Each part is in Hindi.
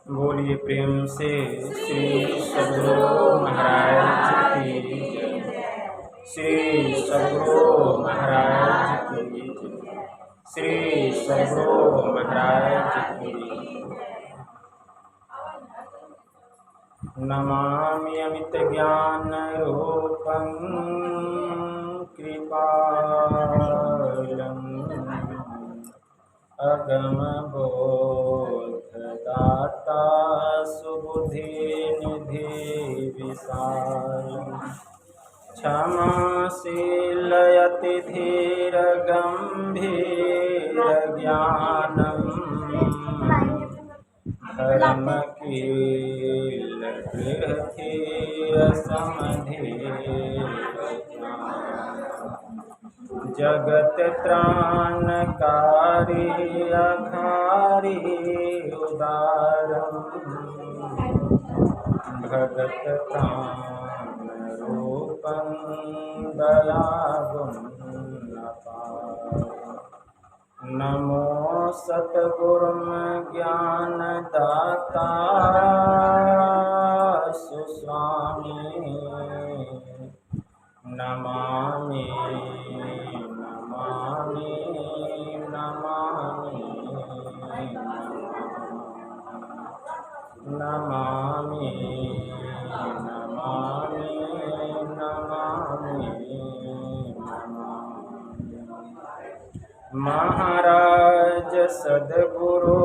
बोलिए प्रेम से श्री सद्गुरु महाराज की जय। श्री सद्गुरु महाराज की जय। श्री सद्गुरु महाराज की जय। नमामि अमित ज्ञान रूपं कृपालम् अगम बोधदाता सुबुद्धि निधि विशालम् क्षमाशील अति धीर गंभीर ज्ञानम् धर्म कील गृहधीर समधीर जगत त्राणकारी अघारी उदारम् भगत प्राण रूपं दयागुण नमो सतगुरुं ज्ञानदाता सुस्वामी नमामि नमामि नमामि नमामि नमामि नमामि महाराज सद्गुरु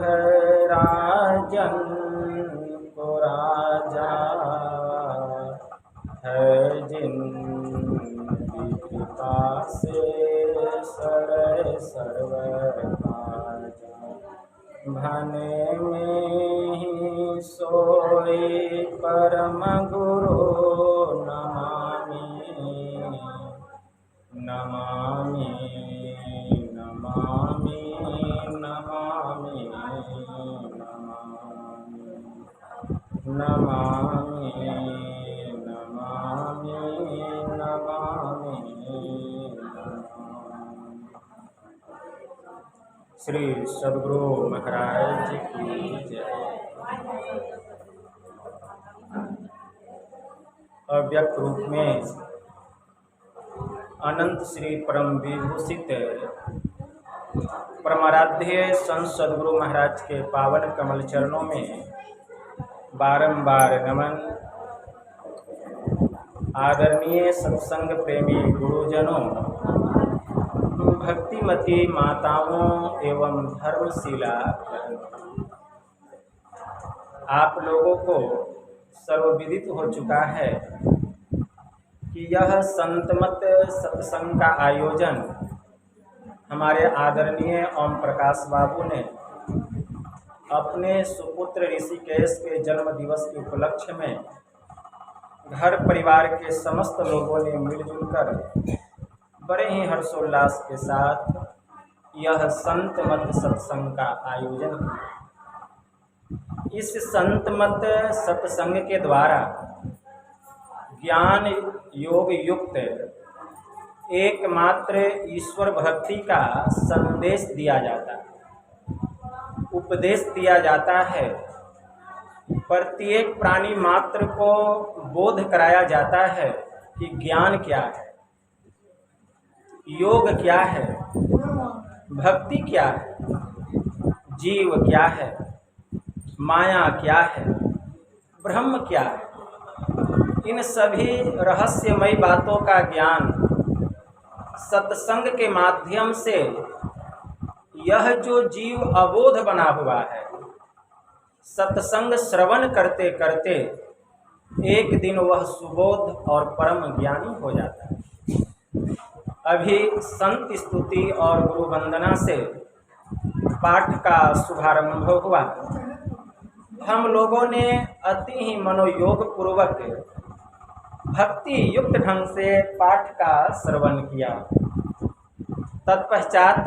है राजन को राजा है जिनकी कृपा से सर सर्व काजा भने में ही सोई परम गुरु नमामि नमामि नमामि नमामि नमामि नमामि नमामि श्री सद्गुरु महाराज की जय। अव्यक्त रूप में अनंत श्री परम विभूषित परमाराध्य संत सद्गुरु महाराज के पावन कमल चरणों में बारंबार नमन। आदरणीय सत्संग प्रेमी गुरुजनों, भक्तिमती माताओं एवं धर्मशिला, आप लोगों को सर्वविदित हो चुका है कि यह संतमत सत्संग का आयोजन हमारे आदरणीय ओम प्रकाश बाबू ने अपने सुपुत्र ऋषिकेश के जन्म दिवस के उपलक्ष्य में घर परिवार के समस्त लोगों ने मिलजुल कर बड़े ही हर्षोल्लास के साथ यह संतमत सत्संग का आयोजन किया। इस संतमत सत्संग के द्वारा ज्ञान योग युक्त एकमात्र ईश्वर भक्ति का संदेश दिया जाता है, उपदेश दिया जाता है। प्रत्येक प्राणी मात्र को बोध कराया जाता है कि ज्ञान क्या है, योग क्या है, भक्ति क्या है, जीव क्या है, माया क्या है, ब्रह्म क्या है। इन सभी रहस्यमयी बातों का ज्ञान सत्संग के माध्यम से यह जो जीव अबोध बना हुआ है, सत्संग श्रवण करते करते एक दिन वह सुबोध और परम ज्ञानी हो जाता है। अभी संत स्तुति और गुरु वंदना से पाठ का शुभारंभ हुआ। हम लोगों ने अति ही मनोयोग पूर्वक भक्ति युक्त ढंग से पाठ का श्रवण किया। तत्पश्चात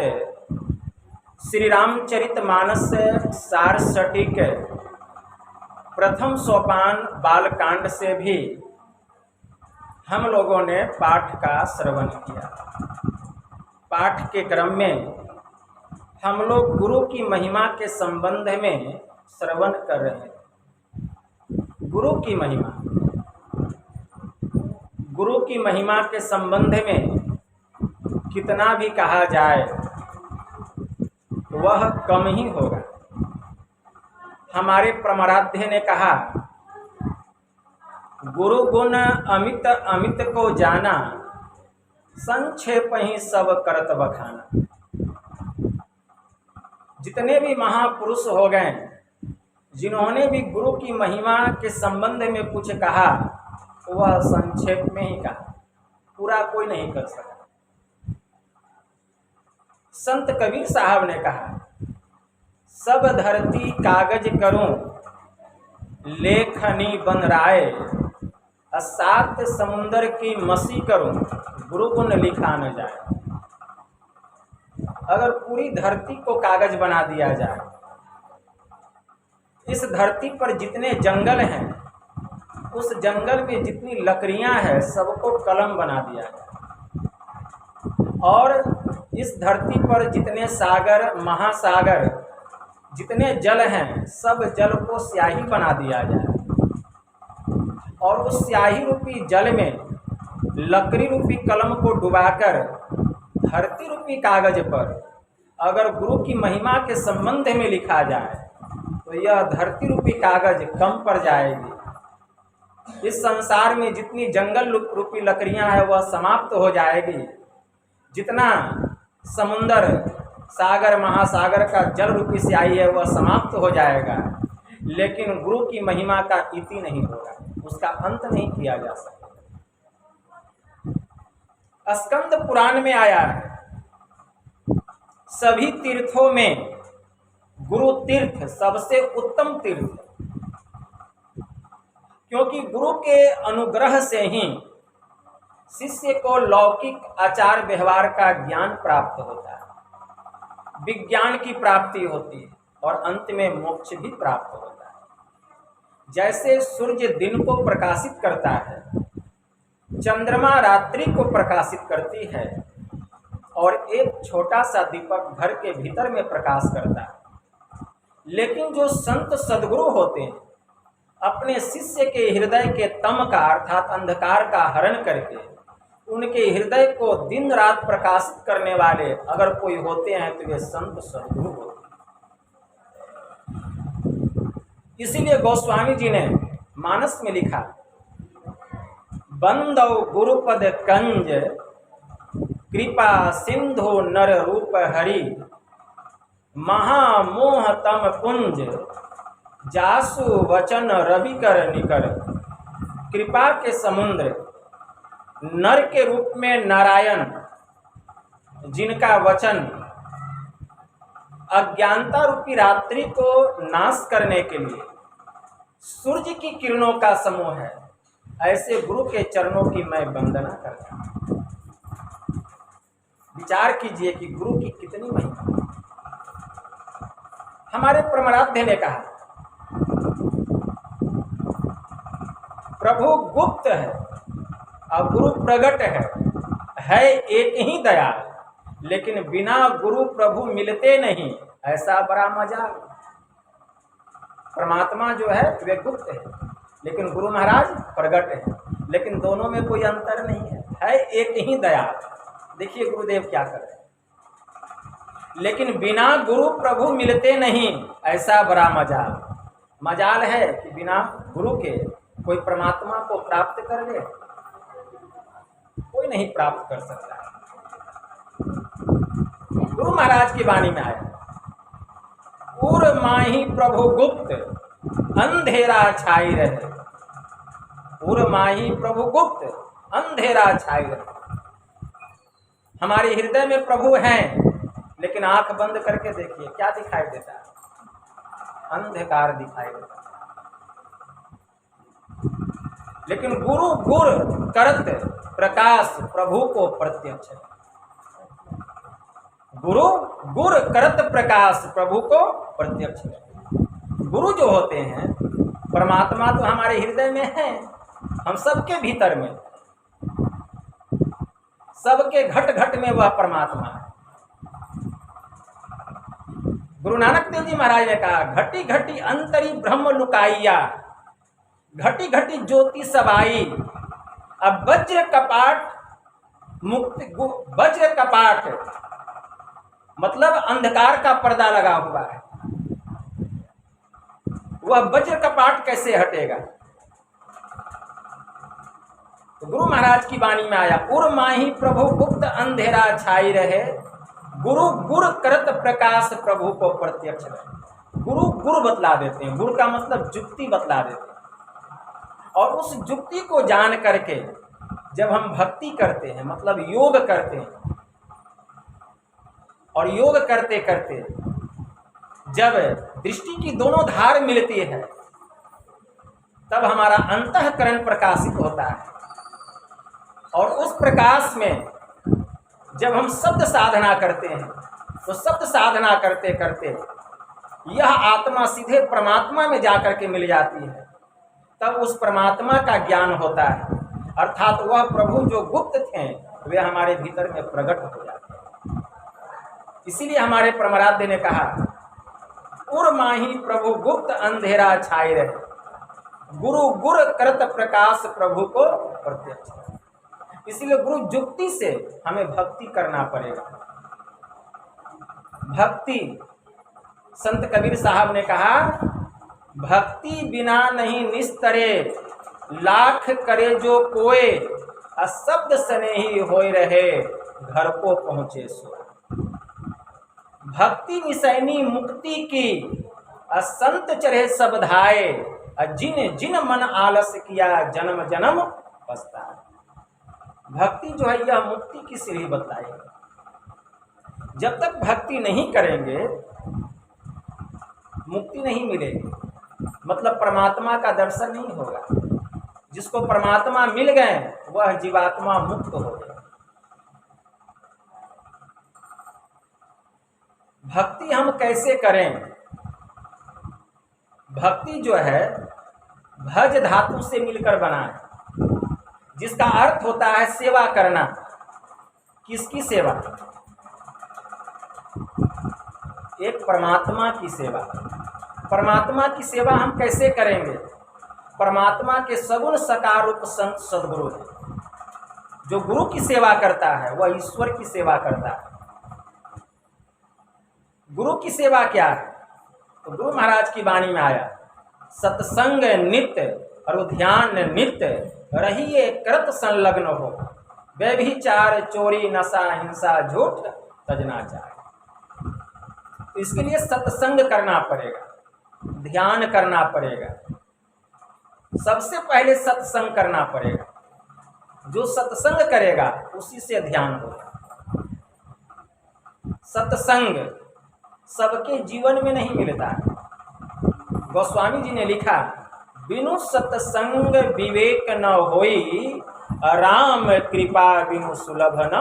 श्री रामचरितमानस सार सटीक प्रथम सोपान बालकांड से भी हम लोगों ने पाठ का श्रवण किया। पाठ के क्रम में हम लोग गुरु की महिमा के संबंध में श्रवण कर रहे हैं। गुरु की महिमा, गुरु की महिमा के संबंध में कितना भी कहा जाए वह कम ही होगा। हमारे प्रमराध्य ने कहा, गुरु गुण अमित अमित को जाना, संक्षेप ही सब करत बखाना। जितने भी महापुरुष हो गए, जिन्होंने भी गुरु की महिमा के संबंध में कुछ कहा, वह संक्षेप में ही कहा, पूरा कोई नहीं कर सका। संत कबीर साहब ने कहा, सब धरती कागज करूं, लेखनी बन राय, सात समुंदर की मसी करूं, गुरु गुण लिखा न जाए। अगर पूरी धरती को कागज बना दिया जाए, इस धरती पर जितने जंगल हैं, उस जंगल में जितनी लकड़ियां हैं, सबको कलम बना दिया जाए, और इस धरती पर जितने सागर महासागर जितने जल हैं, सब जल को स्याही बना दिया जाए, और उस स्याही रूपी जल में लकड़ी रूपी कलम को डुबाकर धरती रूपी कागज पर अगर गुरु की महिमा के संबंध में लिखा जाए, तो यह धरती रूपी कागज कम पड़ जाएगी। इस संसार में जितनी जंगल रूपी लकड़ियां हैं, वह समाप्त हो जाएगी। जितना समुंदर सागर महासागर का जल रूपी स्याही है, वह समाप्त हो जाएगा। लेकिन गुरु की महिमा का इति नहीं होगा, उसका अंत नहीं किया जा सकता। स्कंद पुराण में आया है, सभी तीर्थों में गुरु तीर्थ सबसे उत्तम तीर्थ, क्योंकि गुरु के अनुग्रह से ही शिष्य को लौकिक आचार व्यवहार का ज्ञान प्राप्त होता है, विज्ञान की प्राप्ति होती है, और अंत में मोक्ष भी प्राप्त होता है। जैसे सूर्य दिन को प्रकाशित करता है, चंद्रमा रात्रि को प्रकाशित करती है, और एक छोटा सा दीपक घर के भीतर में प्रकाश करता है। लेकिन जो संत सद्गुरु होते हैं, अपने शिष्य के हृदय के तम का अर्थात अंधकार का हरण करके उनके हृदय को दिन रात प्रकाशित करने वाले अगर कोई होते हैं, तो वे संत सद्गुरु होते हैं। इसीलिए गोस्वामी जी ने मानस में लिखा, बंदौ गुरुपद कंज, कृपा सिंधु नर रूप हरि, महामोह तम पुंज, जासु वचन रवि कर निकर। कृपा के समुद्र, नर के रूप में नारायण, जिनका वचन अज्ञानता रूपी रात्रि को नाश करने के लिए सूर्य की किरणों का समूह है, ऐसे गुरु के चरणों की मैं वंदना करता हूं। विचार कीजिए कि गुरु की कितनी महिमा। हमारे प्रमराध्य ने कहा, प्रभु गुप्त है और गुरु प्रगट है एक ही दयाल, लेकिन बिना गुरु प्रभु मिलते नहीं, ऐसा बड़ा मजाल। परमात्मा जो है वे गुप्त है, लेकिन गुरु महाराज प्रगट है, लेकिन दोनों में कोई अंतर नहीं है एक ही दयाल। देखिए गुरुदेव क्या कर रहे हैं, लेकिन बिना गुरु प्रभु मिलते नहीं, ऐसा बड़ा मजाल। मजाल है कि बिना गुरु के कोई परमात्मा को प्राप्त कर ले, कोई नहीं प्राप्त कर सकता। गुरु महाराज की वाणी में आया, उर माही प्रभु गुप्त, अंधेरा छाई रहे। उर माही प्रभु गुप्त, अंधेरा छाई रहे। हमारे हृदय में प्रभु हैं, लेकिन आंख बंद करके देखिए क्या दिखाई देता है, अंधकार दिखाई देता है। लेकिन गुरु गुर करत प्रकाश प्रभु को प्रत्यक्ष, गुरु गुर करत प्रकाश प्रभु को प्रत्यक्ष। गुरु जो होते हैं, परमात्मा तो हमारे हृदय में है, हम सबके भीतर में, सबके घट घट में वह परमात्मा है। गुरु नानक देव जी महाराज ने कहा, घटी घटी अंतरी ब्रह्म लुकाइया, घटी घटी ज्योति सबाई। अब वज्र कपाट मुक्ति, वज्र कपाट मतलब अंधकार का पर्दा लगा हुआ है, वह वज्र कपाट कैसे हटेगा? तो गुरु महाराज की वाणी में आया, उर माही प्रभु गुप्त अंधेरा छाई रहे, गुरु गुर करत प्रकाश प्रभु को प्रत्यक्ष रहे। गुरु गुरु बतला देते हैं, गुरु का मतलब जुक्ति बतला देते हैं, और उस जुक्ति को जान करके जब हम भक्ति करते हैं, मतलब योग करते हैं, और योग करते करते जब दृष्टि की दोनों धार मिलती है, तब हमारा अंतःकरण प्रकाशित होता है। और उस प्रकाश में जब हम शब्द साधना करते हैं, तो शब्द साधना करते करते यह आत्मा सीधे परमात्मा में जाकर के मिल जाती है। तब उस परमात्मा का ज्ञान होता है, अर्थात वह प्रभु जो गुप्त थे वे हमारे भीतर में प्रकट हो जाते हैं। इसीलिए हमारे परमाराध्य ने कहा, उर माही प्रभु गुप्त अंधेरा छाई रहे, गुरु गुर करत प्रकाश प्रभु को प्रत्यक्ष। इसलिए गुरु जुक्ति से हमें भक्ति करना पड़ेगा। भक्ति, संत कबीर साहब ने कहा, भक्ति बिना नहीं निस्तरे, लाख करे जो कोय, शब्द सने ही होय रहे, घर को पहुंचे सो। भक्ति निसैनी मुक्ति की, संत चढ़े सब धाये, जिन जिन मन आलस किया, जन्म जन्म पछताए। भक्ति जो है यह मुक्ति की सीढ़ी बतलाएगी। जब तक भक्ति नहीं करेंगे मुक्ति नहीं मिलेगी, मतलब परमात्मा का दर्शन नहीं होगा। जिसको परमात्मा मिल गए वह जीवात्मा मुक्त हो गया। भक्ति हम कैसे करें? भक्ति जो है भज धातु से मिलकर बना है, जिसका अर्थ होता है सेवा करना। किसकी सेवा? एक परमात्मा की सेवा। परमात्मा की सेवा हम कैसे करेंगे? परमात्मा के सगुण सकार रूप संत सद्गुरु है। जो गुरु की सेवा करता है वह ईश्वर की सेवा करता है। गुरु की सेवा क्या है? तो गुरु महाराज की वाणी में आया, सत्संग नित्य और ध्यान नित्य, रहिए कृत संलग्न हो, व्यभिचार चोरी नशा हिंसा झूठ तजना चाहे। इसके लिए सत्संग करना पड़ेगा, ध्यान करना पड़ेगा, सबसे पहले सत्संग करना पड़ेगा। जो सत्संग करेगा उसी से ध्यान होगा। सत्संग सबके जीवन में नहीं मिलता है। गोस्वामी जी ने लिखा, बिनु सत्संग विवेक न होई, राम कृपा बिनु सुलभ न।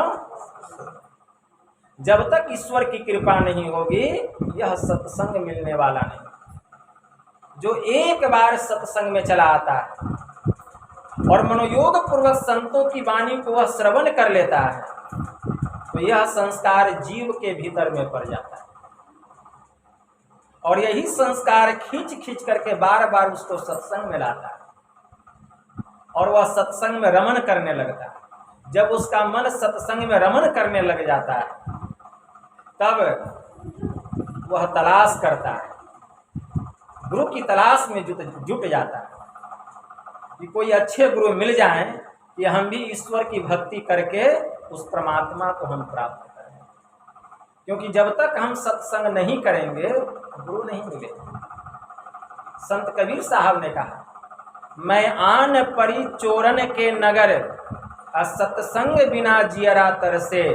जब तक ईश्वर की कृपा नहीं होगी यह सत्संग मिलने वाला नहीं। जो एक बार सत्संग में चला आता है और मनोयोग पूर्वक संतों की वाणी को वह श्रवण कर लेता है, तो यह संस्कार जीव के भीतर में पड़ जाता है, और यही संस्कार खींच खींच करके बार बार उसको सत्संग में लाता है, और वह सत्संग में रमन करने लगता है। जब उसका मन सत्संग में रमन करने लग जाता है, तब वह तलाश करता है, गुरु की तलाश में जुट जाता है कि कोई अच्छे गुरु मिल जाएं कि हम भी ईश्वर की भक्ति करके उस परमात्मा को हम प्राप्त करें। क्योंकि जब तक हम सत्संग नहीं करेंगे गुरु नहीं मिलेगा। संत कबीर साहब ने कहा, मैं आन परी चोरन के नगर, सत्संग बिना जियरा तरसे,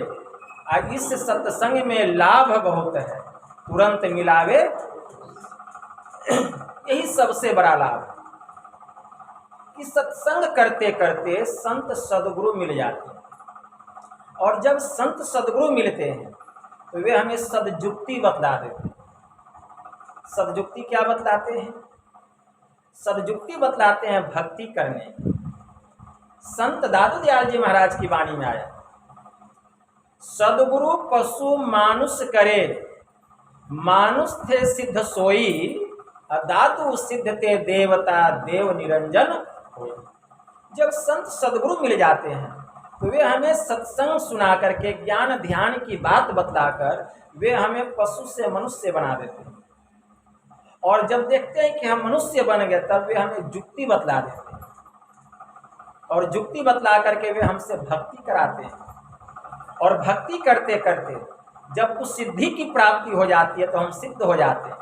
इस सत्संग में लाभ बहुत है, तुरंत मिलावे। यही सबसे बड़ा लाभ है कि सत्संग करते करते संत सद्गुरु मिल जाते हैं, और जब संत सद्गुरु मिलते हैं तो वे हमें सदजुक्ति बतला देते हैं। सदजुक्ति क्या बतलाते हैं? सदजुक्ति बतलाते हैं भक्ति करने। संत दादू दयाल जी महाराज की वाणी में आया, सदगुरु पशु मानुष करे, मानुष थे सिद्ध सोई, दातु सिद्ध ते देवता देव निरंजन होई। जब संत सदगुरु मिल जाते हैं तो वे हमें सत्संग सुना करके ज्ञान ध्यान की बात बतलाकर वे हमें पशु से मनुष्य बना देते हैं। और जब देखते हैं कि हम मनुष्य बन गए तब वे हमें जुक्ति बतला देते हैं, और जुक्ति बतला करके वे हमसे भक्ति कराते हैं। और भक्ति करते करते जब कुछ सिद्धि की प्राप्ति हो जाती है तो हम सिद्ध हो जाते हैं।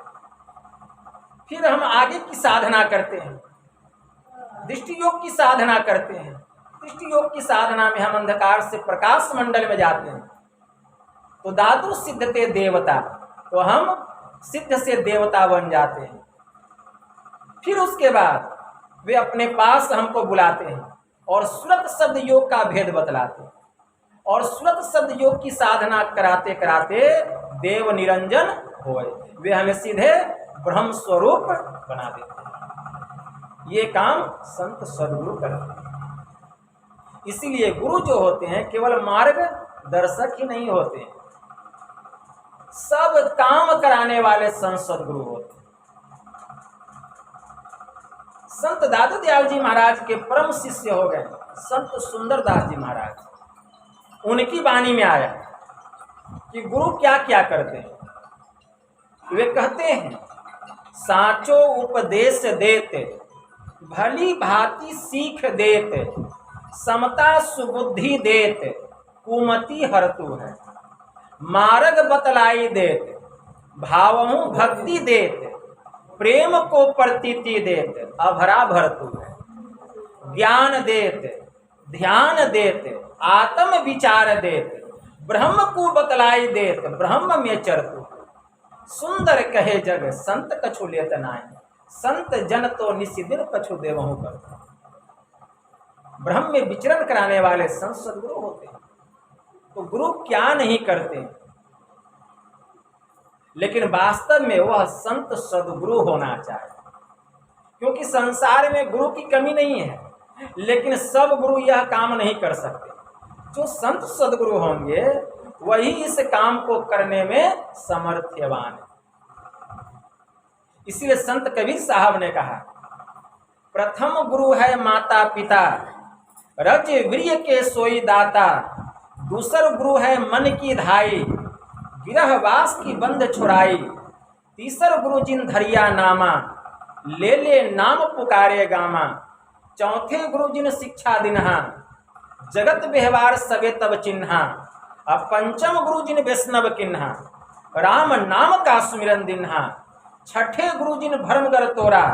फिर हम आगे की साधना करते हैं, दृष्टि योग की साधना करते हैं। दृष्टि योग की साधना में हम अंधकार से प्रकाश मंडल में जाते हैं तो दातु सिद्धते देवता, तो हम सिद्ध से देवता बन जाते हैं। फिर उसके बाद वे अपने पास हमको बुलाते हैं और सुरत शब्द योग का भेद बतलाते हैं। और सुरत शब्द योग की साधना कराते कराते देव निरंजन होए, वे हमें सीधे ब्रह्म स्वरूप बना देते हैं। ये काम संत सदगुरु करते हैं। इसीलिए गुरु जो होते हैं केवल मार्ग दर्शक ही नहीं होते हैं, सब काम कराने वाले संत सदगुरु होते हैं। संत दादू दयाल जी महाराज के परम शिष्य हो गए संत सुंदरदास जी महाराज। उनकी वाणी में आया कि गुरु क्या क्या करते हैं। वे कहते हैं, साचो उपदेश देते, भली भांति सीख देते, समता सुबुद्धि देते, कुमति हरतु है। मार्ग बतलाई देते, भावहु भक्ति देते, प्रेम को प्रतीति देते, अभरा भरतु है। ज्ञान देते, ध्यान देते, आत्म विचार देते, ब्रह्म को बतलाई देते, ब्रह्म में चरतु। सुंदर कहे जग संत कछु लेत नाहि, संत जन तो निशिदिन कछु देवहु करता। ब्रह्म में विचरण कराने वाले संत सदगुरु होते हैं। तो गुरु क्या नहीं करते, लेकिन वास्तव में वह संत सदगुरु होना चाहिए। क्योंकि संसार में गुरु की कमी नहीं है, लेकिन सब गुरु यह काम नहीं कर सकते। जो संत सदगुरु होंगे वही इस काम को करने में समर्थवान है। इसीलिए संत कबीर साहब ने कहा, प्रथम गुरु है माता पिता, रज वीर्य के सोई दाता। दूसर गुरु है मन की धाई, गिरहवास की बंध छुड़ाई। तीसर गुरु जिन धरिया नामा, ले ले नाम पुकारे गामा। चौथे गुरु जिन शिक्षा दिन्हा, जगत व्यवहार सबे तब चिन्हा। अब पंचम गुरु जिन वैष्णव किन्हा, राम नाम का सुमिरन दिन्हा। छठे गुरु जिन भरमगर तोरा,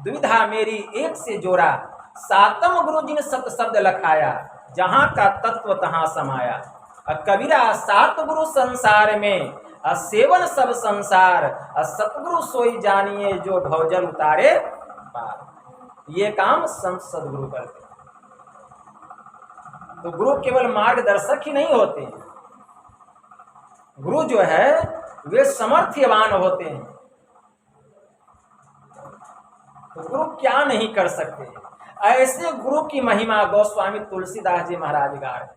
दुविधा मेरी एक से जोरा। सातम गुरु जिन सत शब्द लखाया, जहाँ का तत्व तहाँ समाया। कबीरा सात गुरु संसार में, सेवन सब संसार। सतगुरु सोई जानिए जो भवजल उतारे पार। ये काम संत सदगुरु करते हैं। तो गुरु केवल मार्गदर्शक ही नहीं होते हैं, गुरु जो है वे समर्थवान होते हैं। तो गुरु क्या नहीं कर सकते, ऐसे गुरु की महिमा गोस्वामी तुलसीदास जी महाराज गा रहे।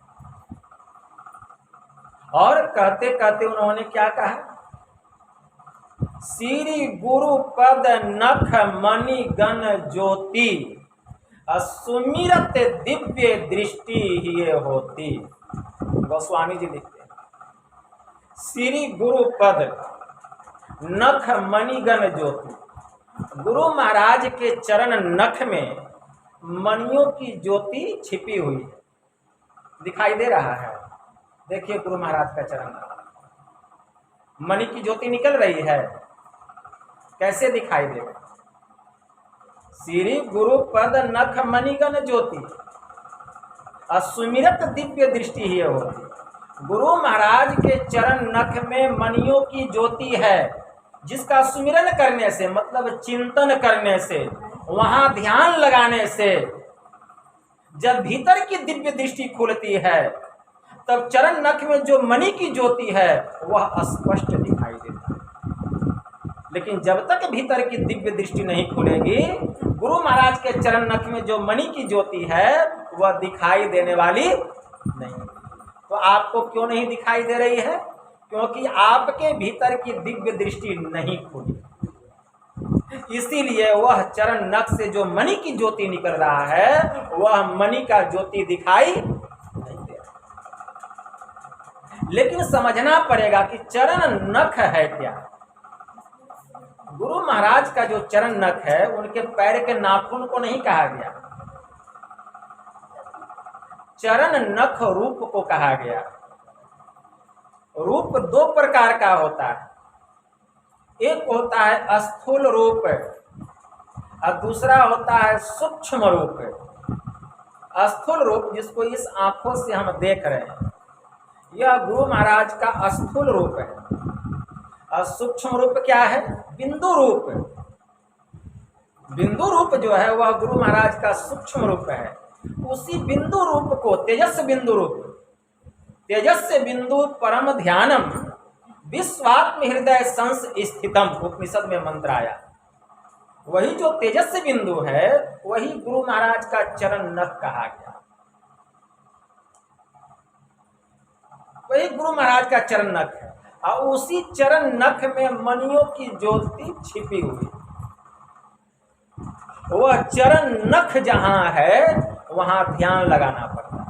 और कहते कहते उन्होंने क्या कहा, श्री गुरु पद नख मणि गण ज्योति, सुमिरत दिव्य दृष्टि ही होती। गोस्वामी जी लिखते हैं, श्री गुरु पद नख मणिगण ज्योति। गुरु महाराज के चरण नख में मणियों की ज्योति छिपी हुई है, दिखाई दे रहा है। देखिए गुरु महाराज का चरण, मणि की ज्योति निकल रही है, कैसे दिखाई देगा। श्री गुरु पद नख मणिगण ज्योति, असुमिरत दिव्य दृष्टि ही होती। गुरु महाराज के चरण नख में मणियों की ज्योति है, जिसका सुमिरन करने से, मतलब चिंतन करने से, वहां ध्यान लगाने से जब भीतर की दिव्य दृष्टि खुलती है, तब चरण नख में जो मणि की ज्योति है वह स्पष्ट दिखाई देता है। लेकिन जब तक भीतर की दिव्य दृष्टि नहीं खुलेगी, गुरु महाराज के चरण नख में जो मणि की ज्योति है वह दिखाई देने वाली नहीं। तो आपको क्यों नहीं दिखाई दे रही है? क्योंकि आपके भीतर की दिव्य दृष्टि नहीं खुली, इसीलिए वह चरण नख से जो मणि की ज्योति निकल रहा है वह मणि का ज्योति दिखाई नहीं दे रहा। लेकिन समझना पड़ेगा कि चरण नख है क्या। गुरु महाराज का जो चरण नख है उनके पैर के नाखून को नहीं कहा गया, चरण नख रूप को कहा गया। रूप दो प्रकार का होता है, एक होता है स्थूल रूप और दूसरा होता है सूक्ष्म रूप। स्थूल रूप जिसको इस आंखों से हम देख रहे हैं, यह गुरु महाराज का स्थूल रूप है। और सूक्ष्म रूप क्या है? बिंदु रूप। बिंदु रूप जो है वह गुरु महाराज का सूक्ष्म रूप है। उसी बिंदु रूप को तेजस बिंदु रूप, तेजस्य बिंदु परम ध्यानम विश्वात्म हृदय संस स्थितम, उपनिषद में मंत्र आया। वही जो तेजस्य बिंदु है वही गुरु महाराज का चरण नख कहा गया, वही गुरु महाराज का चरण नख है। और उसी चरण नख में मणियों की ज्योति छिपी हुई। वह चरण नख जहां है वहां ध्यान लगाना पड़ता है।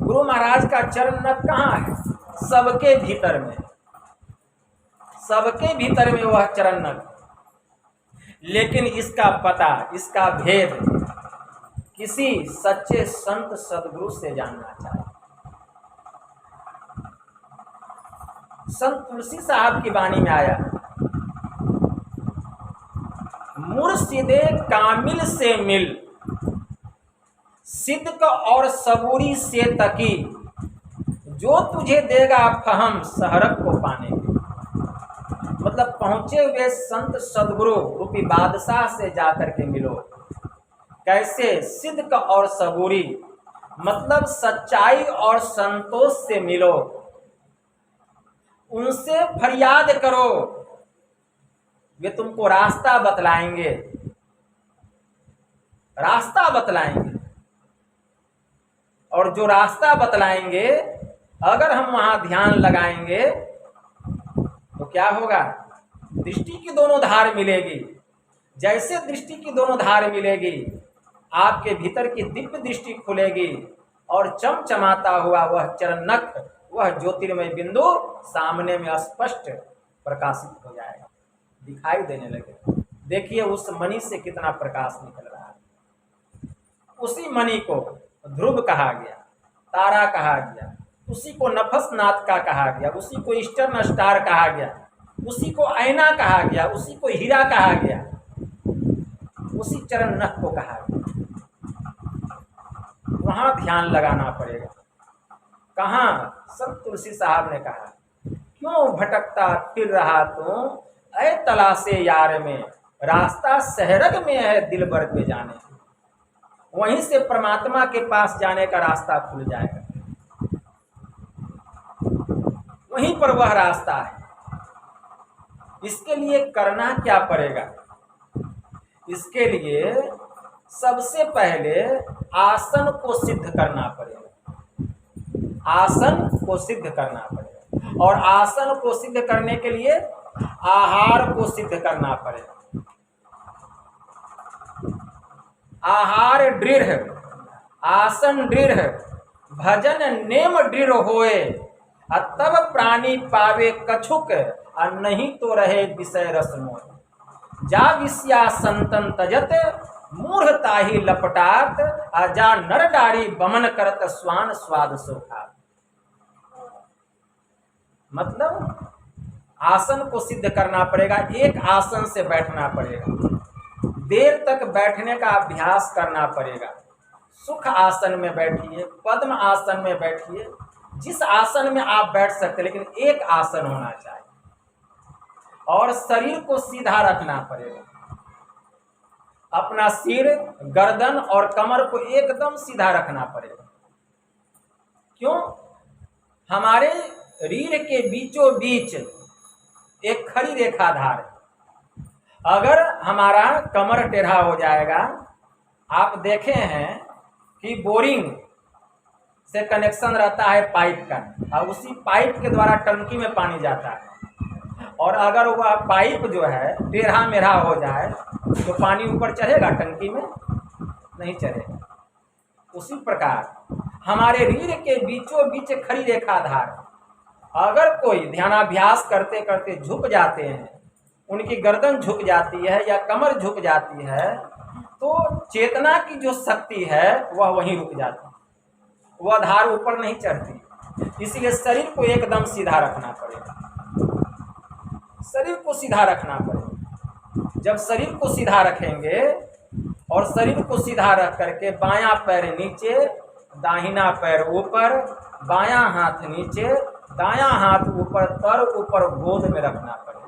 गुरु महाराज का चरण नख कहाँ है? सबके भीतर में, सबके भीतर में वह चरण नख। लेकिन इसका पता, इसका भेद किसी सच्चे संत सदगुरु से जानना चाहिए। संत तुलसी साहब की वाणी में आया, मुर्शिदे कामिल से मिल, सिद्क और सबूरी से तकी, जो तुझे देगा फहम सहरक को पाने के। मतलब पहुंचे हुए संत सदगुरु रूपी बादशाह से जाकर के मिलो। कैसे? सिद्क और सबूरी, मतलब सच्चाई और संतोष से मिलो। उनसे फरियाद करो, वे तुमको रास्ता बतलाएंगे, रास्ता बतलाएंगे। और जो रास्ता बतलाएंगे अगर हम वहां ध्यान लगाएंगे तो क्या होगा? दृष्टि की दोनों धार मिलेगी। जैसे दृष्टि की दोनों धार मिलेगी, आपके भीतर की दिव्य दृष्टि खुलेगी और चमचमाता हुआ वह चरण नख, वह ज्योतिर्मय बिंदु सामने में स्पष्ट प्रकाशित हो जाएगा, दिखाई देने लगे। देखिए उस मणि से कितना प्रकाश निकल रहा है। उसी मणि को ध्रुव कहा गया, तारा कहा गया, उसी को नफस नाथ का कहा गया, उसी को ईस्टर्न स्टार कहा गया, उसी को आईना कहा गया, उसी को हीरा कहा गया, उसी चरण नख को कहा गया। वहां ध्यान लगाना पड़ेगा। कहाँ? संत तुलसी साहब ने कहा, क्यों भटकता फिर रहा तू ऐ तलाशे यार में, रास्ता सहरग में है दिलबर पे जाने। वहीं से परमात्मा के पास जाने का रास्ता खुल जाएगा, वहीं पर वह रास्ता है। इसके लिए करना क्या पड़ेगा? इसके लिए सबसे पहले आसन को सिद्ध करना पड़ेगा, आसन को सिद्ध करना पड़ेगा। और आसन को सिद्ध करने के लिए आहार को सिद्ध करना पड़ेगा। आहार दृढ़, आसन दृढ़, भजन नेम दृढ़ होए, तब प्राणी पावे कछुक, और नहीं तो रहे विषय रस मोह। जा विषया संतन तजत, मूढ़ता ही लपटात, जा नर डारी बमन करत स्वान स्वाद सोखा। मतलब आसन को सिद्ध करना पड़ेगा। एक आसन से बैठना पड़ेगा, देर तक बैठने का अभ्यास करना पड़ेगा। सुख आसन में बैठिए, पद्म आसन में बैठिए, जिस आसन में आप बैठ सकते, लेकिन एक आसन होना चाहिए। और शरीर को सीधा रखना पड़ेगा, अपना सिर, गर्दन और कमर को एकदम सीधा रखना पड़ेगा। क्यों? हमारे रीढ़ के बीचों बीच एक खड़ी रेखा धार है। अगर हमारा कमर टेढ़ा हो जाएगा, आप देखे हैं कि बोरिंग से कनेक्शन रहता है पाइप का, और उसी पाइप के द्वारा टंकी में पानी जाता है। और अगर वह पाइप जो है टेढ़ा मेढ़ा हो जाए तो पानी ऊपर चढ़ेगा टंकी में? नहीं चढ़ेगा। उसी प्रकार हमारे रीढ़ के बीचों बीच खड़ी रेखाधार, अगर कोई ध्यानाभ्यास करते करते झुक जाते हैं, उनकी गर्दन झुक जाती है या कमर झुक जाती है, तो चेतना की जो शक्ति है वह वहीं रुक जाती है, वह धार ऊपर नहीं चढ़ती। इसलिए शरीर को एकदम सीधा रखना पड़ेगा, शरीर को सीधा रखना पड़ेगा। जब शरीर को सीधा रखेंगे और शरीर को सीधा रख करके बायां पैर नीचे, दाहिना पैर ऊपर, बायां हाथ नीचे, दायां हाथ ऊपर, तर ऊपर गोद में रखना पड़ेगा,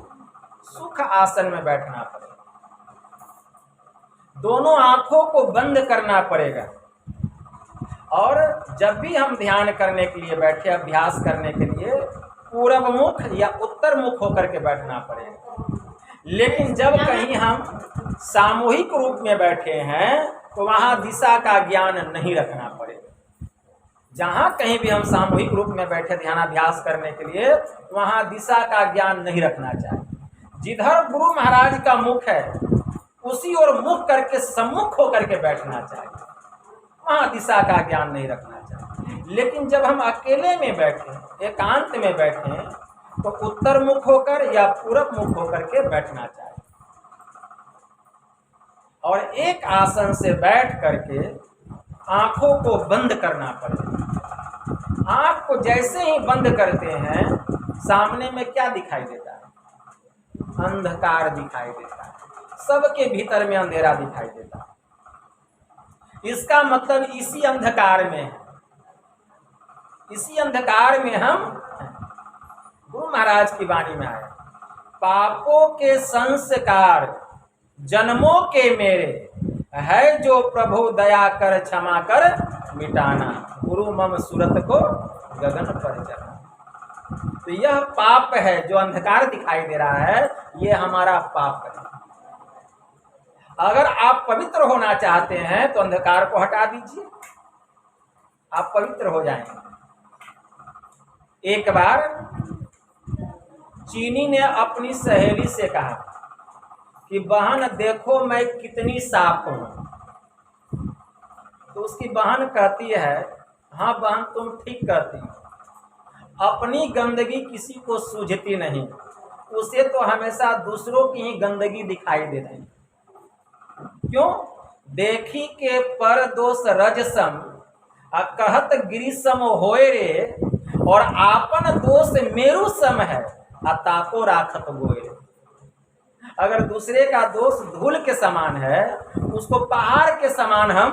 सुख आसन में बैठना पड़ेगा। दोनों आंखों को बंद करना पड़ेगा। और जब भी हम ध्यान करने के लिए बैठे, अभ्यास करने के लिए, पूरब मुख या उत्तर मुख होकर के बैठना पड़ेगा। लेकिन जब कहीं हम सामूहिक रूप में बैठे हैं तो वहाँ दिशा का ज्ञान नहीं रखना पड़ेगा। जहाँ कहीं भी हम सामूहिक रूप में बैठे ध्यानाभ्यास करने के लिए, वहाँ दिशा का ज्ञान नहीं रखना चाहिए। जिधर गुरु महाराज का मुख है उसी ओर मुख करके सम्मुख होकर के बैठना चाहिए, वहाँ दिशा का ज्ञान नहीं रखना चाहिए। लेकिन जब हम अकेले में बैठे, एकांत में बैठे, तो उत्तर मुख होकर या पूरब मुख होकर के बैठना चाहिए। और एक आसन से बैठ करके आंखों को बंद करना पड़ेगा। आंख को जैसे ही बंद करते हैं, सामने में क्या दिखाई देता है? अंधकार दिखाई देता है। सबके भीतर में अंधेरा दिखाई देता है। इसका मतलब इसी अंधकार में, इसी अंधकार में हम, गुरु महाराज की वाणी में आया, पापों के संस्कार जन्मों के मेरे, है जो प्रभु दया कर क्षमा कर मिटाना, गुरु मम सूरत को गगन पर चढ़ा। तो यह पाप है, जो अंधकार दिखाई दे रहा है, ये हमारा पाप है। अगर आप पवित्र होना चाहते हैं तो अंधकार को हटा दीजिए, आप पवित्र हो जाएंगे। एक बार चीनी ने अपनी सहेली से कहा कि बहन देखो मैं कितनी साफ हूं। तो उसकी बहन कहती है, हाँ बहन तुम ठीक कहती हो, अपनी गंदगी किसी को सूझती नहीं, उसे तो हमेशा दूसरों की ही गंदगी दिखाई देती। क्यों? देखी के पर दोष रजसम कहत गिरिसम होए रे, और आपन दोष मेरु सम है ताको राखत गोए। अगर दूसरे का दोष धूल के समान है, उसको पहाड़ के समान हम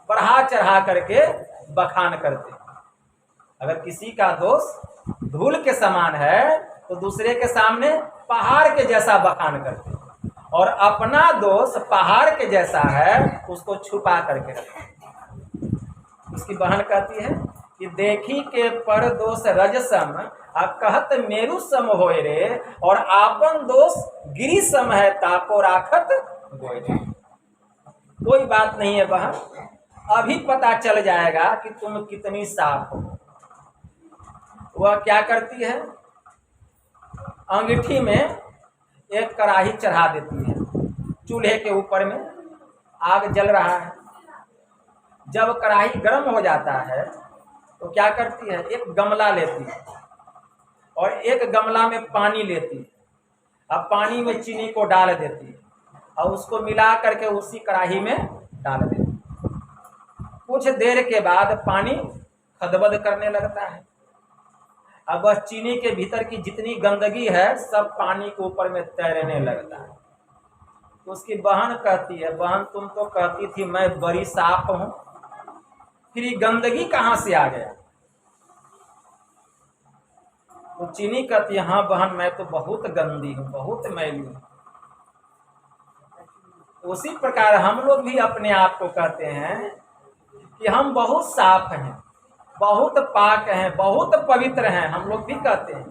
बढ़ा चढ़ा करके बखान करते हैं। अगर किसी का दोष धूल के समान है तो दूसरे के सामने पहाड़ के जैसा बखान करते हैं, और अपना दोष पहाड़ के जैसा है उसको छुपा करके रखते हैं। उसकी बहन कहती है कि देखी के पर दोष रजसम कहत मेरु सम होए रे, और आपन दोष गिरि सम है ताको राखत गोए। कोई बात नहीं है बहन, अभी पता चल जाएगा कि तुम कितनी साफ हो। वह क्या करती है? अंगीठी में एक कढ़ाई चढ़ा देती है, चूल्हे के ऊपर में आग जल रहा है। जब कढ़ाई गर्म हो जाता है तो क्या करती है? एक गमला लेती है और एक गमला में पानी लेती है। अब पानी में चीनी को डाल देती है और उसको मिला करके उसी कढ़ाई में डाल देती है। कुछ देर के बाद पानी खदबद करने लगता है। अब बस चीनी के भीतर की जितनी गंदगी है सब पानी के ऊपर में तैरने लगता है। तो उसकी बहन कहती है, बहन तुम तो कहती थी मैं बड़ी साफ हूं, फिर ये गंदगी कहाँ से आ गया? तो चीनी कहती है, हाँ बहन मैं तो बहुत गंदी हूँ, बहुत मैली हूँ। उसी प्रकार हम लोग भी अपने आप को कहते हैं कि हम बहुत साफ हैं, बहुत पाक हैं, बहुत पवित्र हैं, हम लोग भी कहते हैं।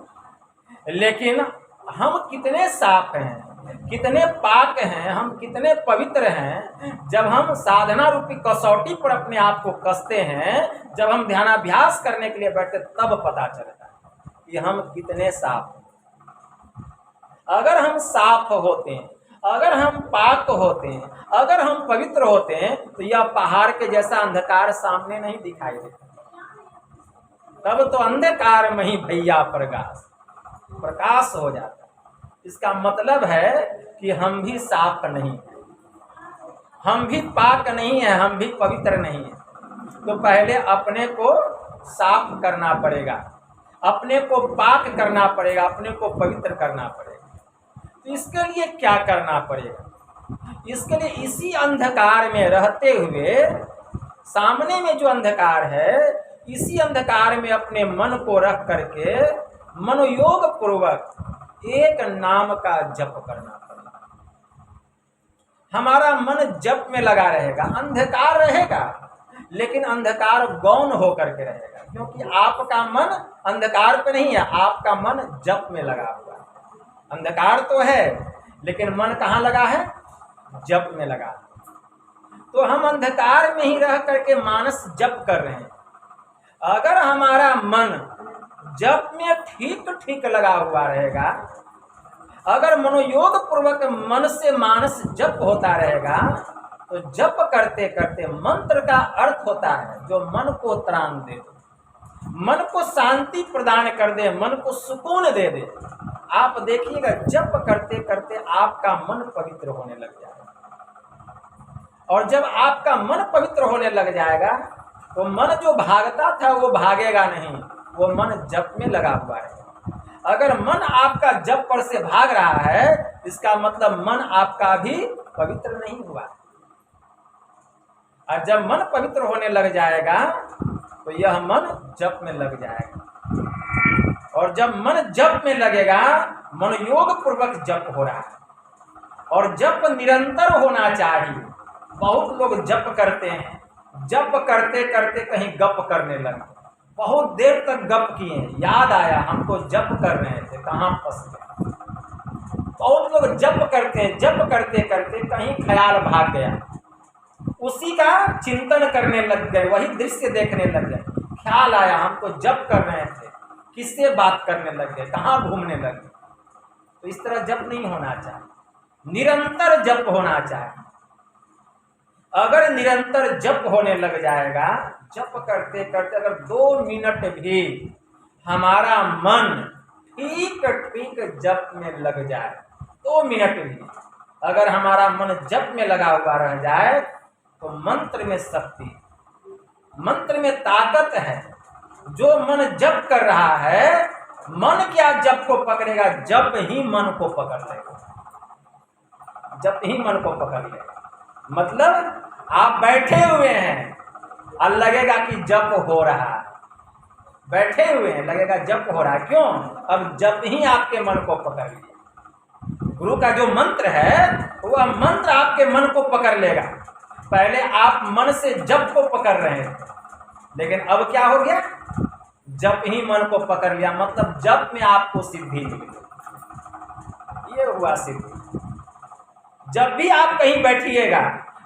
लेकिन हम कितने साफ हैं, कितने पाक हैं, हम कितने पवित्र हैं, जब हम साधना रूपी कसौटी पर अपने आप को कसते हैं, जब हम ध्यानाभ्यास करने के लिए बैठते तब पता चलता है कि हम कितने साफ हैं। अगर हम साफ होते हैं, अगर हम पाक होते हैं, अगर हम पवित्र होते हैं, तो यह पहाड़ के जैसा अंधकार सामने नहीं दिखाई देता। तब तो अंधकार में ही भैया प्रकाश हो जाता। इसका मतलब है कि हम भी साफ नहीं हैं, हम भी पाक नहीं है, हम भी पवित्र नहीं है। तो पहले अपने को साफ करना पड़ेगा, अपने को पाक करना पड़ेगा, अपने को पवित्र करना पड़ेगा। तो इसके लिए क्या करना पड़ेगा? इसके लिए इसी अंधकार में रहते हुए, सामने में जो अंधकार है, इसी अंधकार में अपने मन को रख करके मनोयोग पूर्वक एक नाम का जप करना पड़ेगा। हमारा मन जप में लगा रहेगा, अंधकार रहेगा लेकिन अंधकार गौण होकर के रहेगा, क्योंकि आपका मन अंधकार पे नहीं है, आपका मन जप में लगा हुआ है। अंधकार तो है लेकिन मन कहाँ लगा है? जप में लगा। तो हम अंधकार में ही रह करके मानस जप कर रहे हैं। अगर हमारा मन जप में ठीक ठीक लगा हुआ रहेगा, अगर मनोयोग पूर्वक मन से मानस जप होता रहेगा, तो जप करते करते मंत्र का अर्थ होता है जो मन को त्राण दे दे, मन को शांति प्रदान कर दे, मन को सुकून दे दे। आप देखिएगा जप करते करते आपका मन पवित्र होने लग जाएगा। और जब आपका मन पवित्र होने लग जाएगा तो मन जो भागता था वो भागेगा नहीं, वो मन जप में लगा हुआ है। अगर मन आपका जप पर से भाग रहा है, इसका मतलब मन आपका भी पवित्र नहीं हुआ। और जब मन पवित्र होने लग जाएगा तो यह मन जप में लग जाएगा। और जब मन जप में लगेगा, मनोयोग पूर्वक जप हो रहा है। और जप निरंतर होना चाहिए। बहुत लोग जप करते हैं, जप करते करते कहीं गप करने लगे, बहुत देर तक गप किए, याद आया हमको जप कर रहे थे, कहाँ फंस गए। बहुत लोग जप करते करते कहीं ख्याल भाग गया, उसी का चिंतन करने लग गए, वही दृश्य देखने लग गए। ख्याल आया हमको जप कर रहे थे, किससे बात करने लग गए, कहाँ घूमने लग गए। तो इस तरह जप नहीं होना चाहिए, निरंतर जप होना चाहिए। अगर निरंतर जप होने लग जाएगा, जप करते करते अगर 2 मिनट भी हमारा मन ठीक ठीक जप में लग जाए, 2 मिनट भी अगर हमारा मन जप में लगा हुआ रह जाए, तो मंत्र में शक्ति, मंत्र में ताकत है। जो मन जप कर रहा है, मन क्या जप को पकड़ेगा? जप ही मन को पकड़ लेगा, जप ही मन को पकड़ लेगा। मतलब आप बैठे हुए हैं और लगेगा कि जप हो रहा है, बैठे हुए हैं लगेगा जप हो रहा है। क्यों? अब जप ही आपके मन को पकड़ लिया। गुरु का जो मंत्र है वह मंत्र आपके मन को पकड़ लेगा। पहले आप मन से जप को पकड़ रहे थे, लेकिन अब क्या हो गया? जप ही मन को पकड़ लिया, मतलब जप में आपको सिद्धि मिल गई। ये हुआ सिद्धि। जब भी आप कहीं बैठिएगा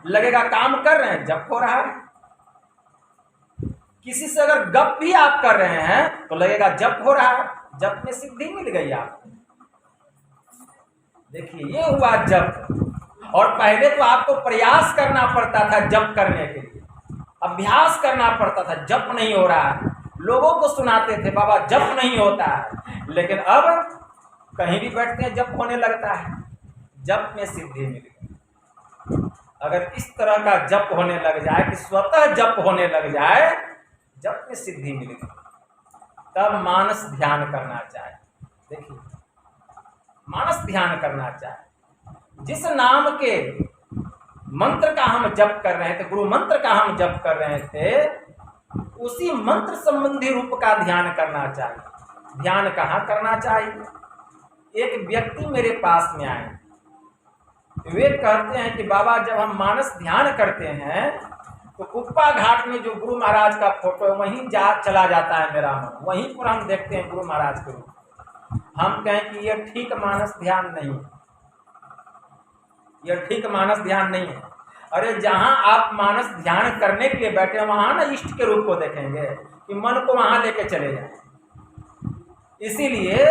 लगेगा काम कर रहे हैं, जप हो रहा है। किसी से अगर गप भी आप कर रहे हैं तो लगेगा जप हो रहा है, जप में सिद्धि मिल गई आपको। देखिए ये हुआ जप। और पहले तो आपको प्रयास करना पड़ता था जप करने के लिए, अभ्यास करना पड़ता था, जप नहीं हो रहा है। लोगों को सुनाते थे बाबा जप नहीं होता है, लेकिन अब कहीं भी बैठते हैं जप होने लगता है, जप में सिद्धि मिल गई। अगर इस तरह का जप होने लग जाए कि स्वतः जप होने लग जाए, जप में सिद्धि मिल गई, तब मानस ध्यान करना चाहिए। देखिए मानस ध्यान करना चाहिए। जिस नाम के मंत्र का हम जप कर रहे थे, गुरु मंत्र का हम जप कर रहे थे, उसी मंत्र संबंधी रूप का ध्यान करना चाहिए। ध्यान कहाँ करना चाहिए? एक व्यक्ति मेरे पास में आए, वे कहते हैं कि बाबा जब हम मानस ध्यान करते हैं तो कुप्पा घाट में जो गुरु महाराज का फोटो है वहीं चला जाता है मेरा मन, वहीं पर हम देखते हैं गुरु महाराज के रूप। हम कहें कि ये ठीक मानस ध्यान नहीं, यह ठीक मानस ध्यान नहीं है। अरे जहां आप मानस ध्यान करने के लिए बैठे वहां ना इष्ट के रूप को देखेंगे कि मन को वहां लेके चले जाए। इसीलिए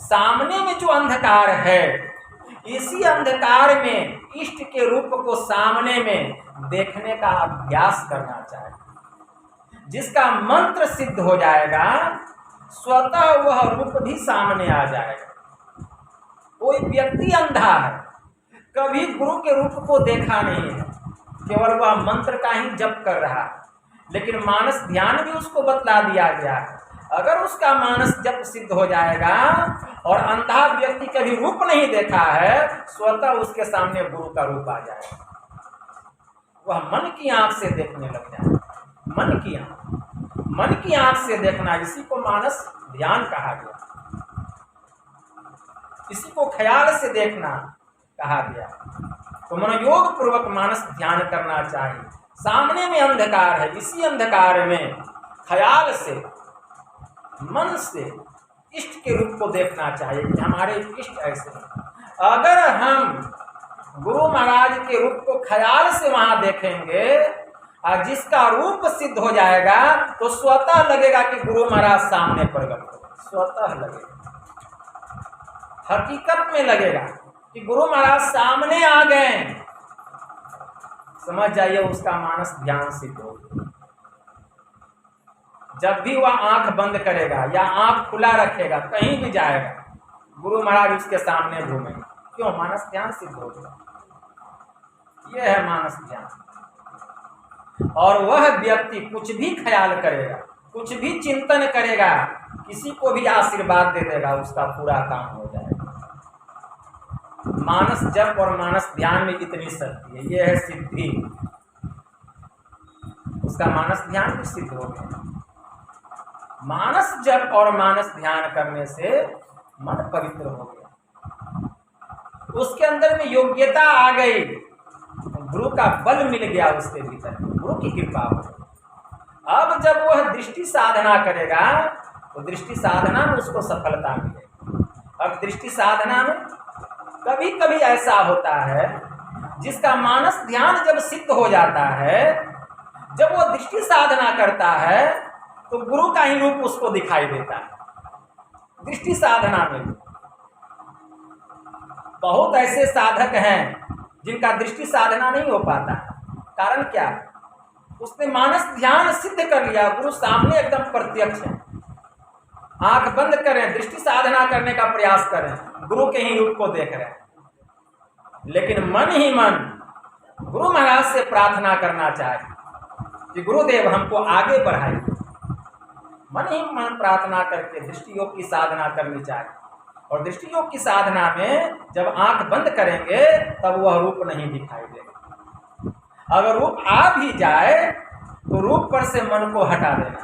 सामने में जो अंधकार है, इसी अंधकार में इष्ट के रूप को सामने में देखने का अभ्यास करना चाहिए। जिसका मंत्र सिद्ध हो जाएगा स्वतः वह रूप भी सामने आ जाएगा। कोई व्यक्ति अंधा है, कभी गुरु के रूप को देखा नहीं है, केवल वह मंत्र का ही जप कर रहा है, लेकिन मानस ध्यान भी उसको बतला दिया गया है। अगर उसका मानस जप सिद्ध हो जाएगा और अंधा व्यक्ति कभी रूप नहीं देखा है, स्वतः उसके सामने गुरु का रूप आ जाएगा। वह मन की आंख से देखने लग जाएगा। मन की आंख से देखना, इसी को मानस ध्यान कहा गया, इसी को ख्याल से देखना कहा गया। तो मनोयोग पूर्वक मानस ध्यान करना चाहिए। सामने में अंधकार है, इसी अंधकार में ख्याल से, मन से इष्ट के रूप को देखना चाहिए कि हमारे इष्ट ऐसे हैं। अगर हम गुरु महाराज के रूप को ख्याल से वहां देखेंगे और जिसका रूप सिद्ध हो जाएगा तो स्वतः लगेगा कि गुरु महाराज सामने प्रकट हो, स्वतः लगेगा, हकीकत में लगेगा कि गुरु महाराज सामने आ गए। समझ जाइए उसका मानस ध्यान सिद्ध हो। जब भी वह आंख बंद करेगा या आंख खुला रखेगा, कहीं भी जाएगा, गुरु महाराज उसके सामने घूमेंगे। क्यों? मानस ध्यान सिद्ध हो गया। यह है मानस ध्यान। और वह व्यक्ति कुछ भी ख्याल करेगा, कुछ भी चिंतन करेगा, किसी को भी आशीर्वाद दे देगा, उसका पूरा काम हो जाएगा। मानस जप और मानस ध्यान में इतनी शक्ति है, यह है सिद्धि। उसका मानस ध्यान भी सिद्ध हो गया। मानस जप और मानस ध्यान करने से मन पवित्र हो गया, उसके अंदर में योग्यता आ गई, गुरु का बल मिल गया उसके भीतर, गुरु की कृपा हो। अब जब वह दृष्टि साधना करेगा तो दृष्टि साधना में उसको सफलता मिलेगी। अब दृष्टि साधना में कभी कभी ऐसा होता है जिसका मानस ध्यान जब सिद्ध हो जाता है, जब वो दृष्टि साधना करता है तो गुरु का ही रूप उसको दिखाई देता है। दृष्टि साधना में बहुत ऐसे साधक हैं जिनका दृष्टि साधना नहीं हो पाता। कारण क्या? उसने मानस ध्यान सिद्ध कर लिया, गुरु सामने एकदम प्रत्यक्ष है। आंख बंद करें, दृष्टि साधना करने का प्रयास करें, गुरु के ही रूप को देख रहे हैं, लेकिन मन ही मन गुरु महाराज से प्रार्थना करना चाहिए कि गुरुदेव हमको आगे बढ़ाइए। मन ही मन प्रार्थना करके दृष्टि योग की साधना करनी चाहिए। और दृष्टि योग की साधना में जब आंख बंद करेंगे तब वह रूप नहीं दिखाई देगा। अगर रूप आ भी जाए तो रूप पर से मन को हटा देना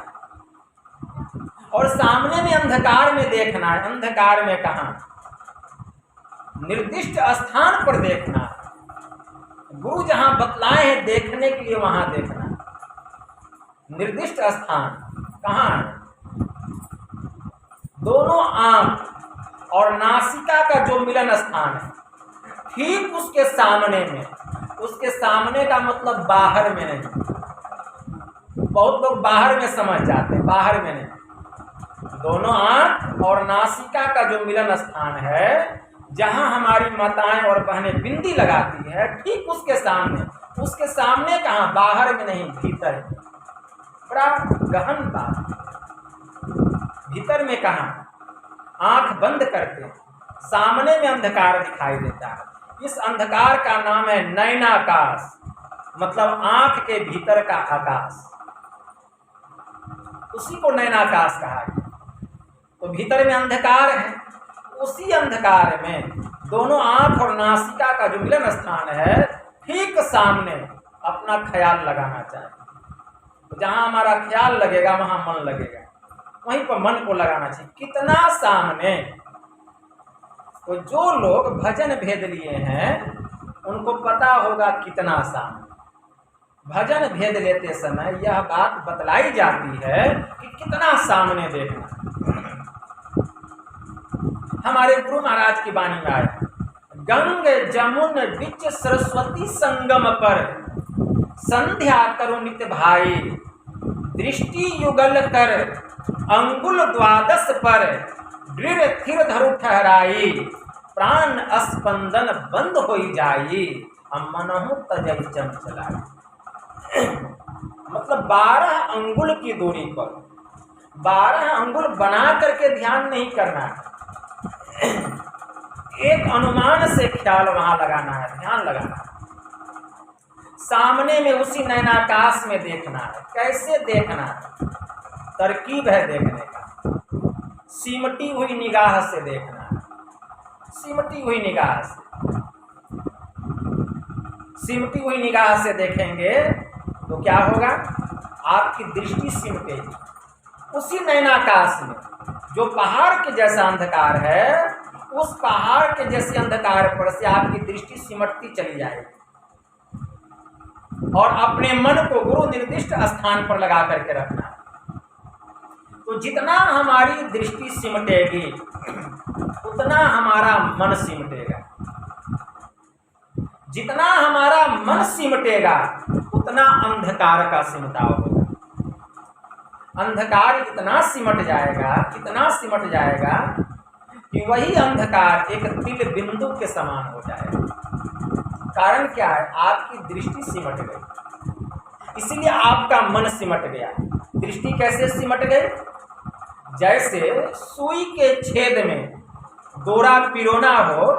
और सामने में अंधकार में देखना है। अंधकार में कहाँ? निर्दिष्ट स्थान पर देखना है। गुरु जहां बतलाए हैं देखने के लिए वहां देखना। निर्दिष्ट स्थान कहाँ है? दोनों आंख और नासिका का जो मिलन स्थान है, ठीक उसके सामने में। उसके सामने का मतलब बाहर में नहीं। बहुत लोग बाहर में समझ जाते हैं, बाहर में नहीं। दोनों आंख और नासिका का जो मिलन स्थान है, जहां हमारी माताएं और बहनें बिंदी लगाती है, ठीक उसके सामने। उसके सामने कहाँ? बाहर में नहीं, भीतर। बड़ा गहन बात। भीतर में कहाँ? आंख बंद करके सामने में अंधकार दिखाई देता है। इस अंधकार का नाम है नयनाकाश, मतलब आंख के भीतर का आकाश। उसी को नयनाकाश कहा गया। तो भीतर में अंधकार है, उसी अंधकार में दोनों आंख और नासिका का जो मिलन स्थान है, ठीक सामने अपना ख्याल लगाना चाहिए। तो जहां हमारा ख्याल लगेगा वहां मन लगेगा, वहीं पर मन को लगाना चाहिए। कितना सामने? तो जो लोग भजन भेद लिए हैं उनको पता होगा कितना सामने। भजन भेद लेते समय यह बात बतलाई जाती है कि कितना सामने देखना। हमारे गुरु महाराज की वाणी में आया, गंग जमुन बिच सरस्वती संगम पर, संध्या करो नित भाई, दृष्टि युगल कर अंगुल द्वादश पर, दृढ़ थिर धरु ठहराई, प्राण स्पंदन बंद हो जाई, मनहु तजई चंचलाई। मतलब 12 अंगुल की दूरी पर 12 अंगुल बना करके ध्यान नहीं करना है, एक अनुमान से ख्याल वहां लगाना है, ध्यान लगाना है। सामने में उसी नैनाकाश में देखना है। कैसे देखना है? तरकीब है देखने का। सिमटी हुई निगाह से देखना है, सिमटी हुई निगाह से। सिमटी हुई निगाह से देखेंगे तो क्या होगा? आपकी दृष्टि सिमटेगी उसी नैनाकाश में। जो पहाड़ के जैसा अंधकार है, उस पहाड़ के जैसे अंधकार पर से आपकी दृष्टि सिमटती चली जाएगी और अपने मन को गुरु निर्दिष्ट स्थान पर लगा करके रखना है। तो जितना हमारी दृष्टि सिमटेगी उतना हमारा मन सिमटेगा, जितना हमारा मन सिमटेगा उतना अंधकार का सिमटाव होगा। अंधकार इतना सिमट जाएगा, इतना सिमट जाएगा कि वही अंधकार एक तिल बिंदु के समान हो जाएगा। कारण क्या है? आपकी दृष्टि सिमट गई, इसलिए आपका मन सिमट गया। दृष्टि कैसे सिमट गई? जैसे सुई के छेद में डोरा पिरोना हो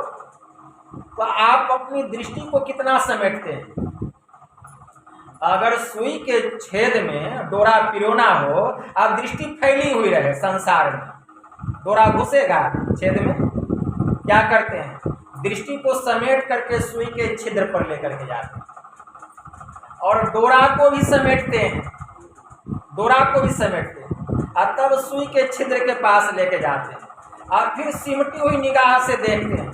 तो आप अपनी दृष्टि को कितना समेटते हैं? अगर सुई के छेद में डोरा पिरोना हो, आप दृष्टि फैली हुई रहे संसार में, डोरा घुसेगा छेद में, क्या करते हैं? दृष्टि को समेट करके सुई के छिद्र पर लेकर के जाते हैं और डोरा को भी समेटते हैं, डोरा को भी समेटते हैं और तब सुई के छिद्र के पास लेके जाते हैं। और फिर सिमटी हुई निगाह से देखते हैं,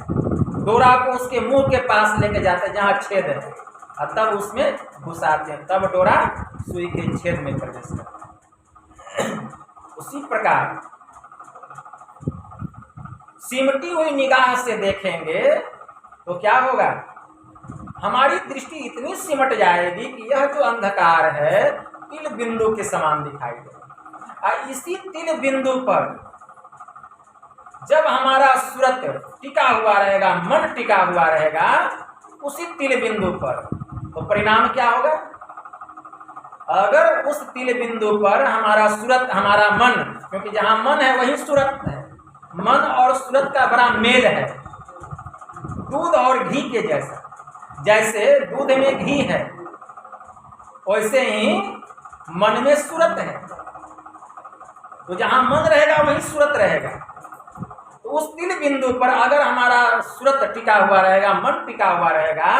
डोरा को उसके मुंह के पास लेके जाते हैं जहाँ छेद है और तब उसमें घुसाते हैं, तब डोरा सुई के छेद में प्रवेश करता है। उसी प्रकार सिमटी हुई निगाह से देखेंगे तो क्या होगा? हमारी दृष्टि इतनी सिमट जाएगी कि यह जो अंधकार है तिल बिंदु के समान दिखाई देगा। और इसी तिल बिंदु पर जब हमारा सूरत टिका हुआ रहेगा, मन टिका हुआ रहेगा उसी तिल बिंदु पर, तो परिणाम क्या होगा? अगर उस तिल बिंदु पर हमारा सूरत, हमारा मन, क्योंकि जहां मन है वहीं सूरत है, मन और सूरत का बड़ा मेल है, दूध और घी के जैसा। जैसे दूध में घी है वैसे ही मन में सूरत है, तो जहां मन रहेगा वहीं सूरत रहेगा। तो उस तिल बिंदु पर अगर हमारा सूरत टिका हुआ रहेगा, मन टिका हुआ रहेगा,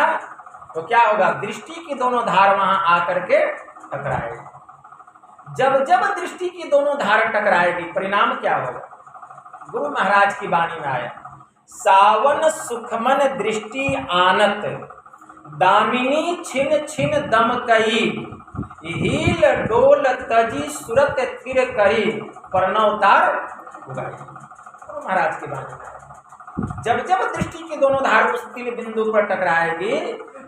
तो क्या होगा? दृष्टि की दोनों धार वहां आकर के टकराएगी। जब जब दृष्टि की दोनों धार टकराएगी परिणाम क्या होगा? गुरु महाराज की वाणी में आया, सावन सुखमन दृष्टि आनत, दामिनी छिन छिन दम कई, हील डोल तजी सुरत थिर करी, परनवतार उगाई। गुरु महाराज की वाणी में आया, जब जब दृष्टि की दोनों धार उस तिल बिंदु पर टकराएगी,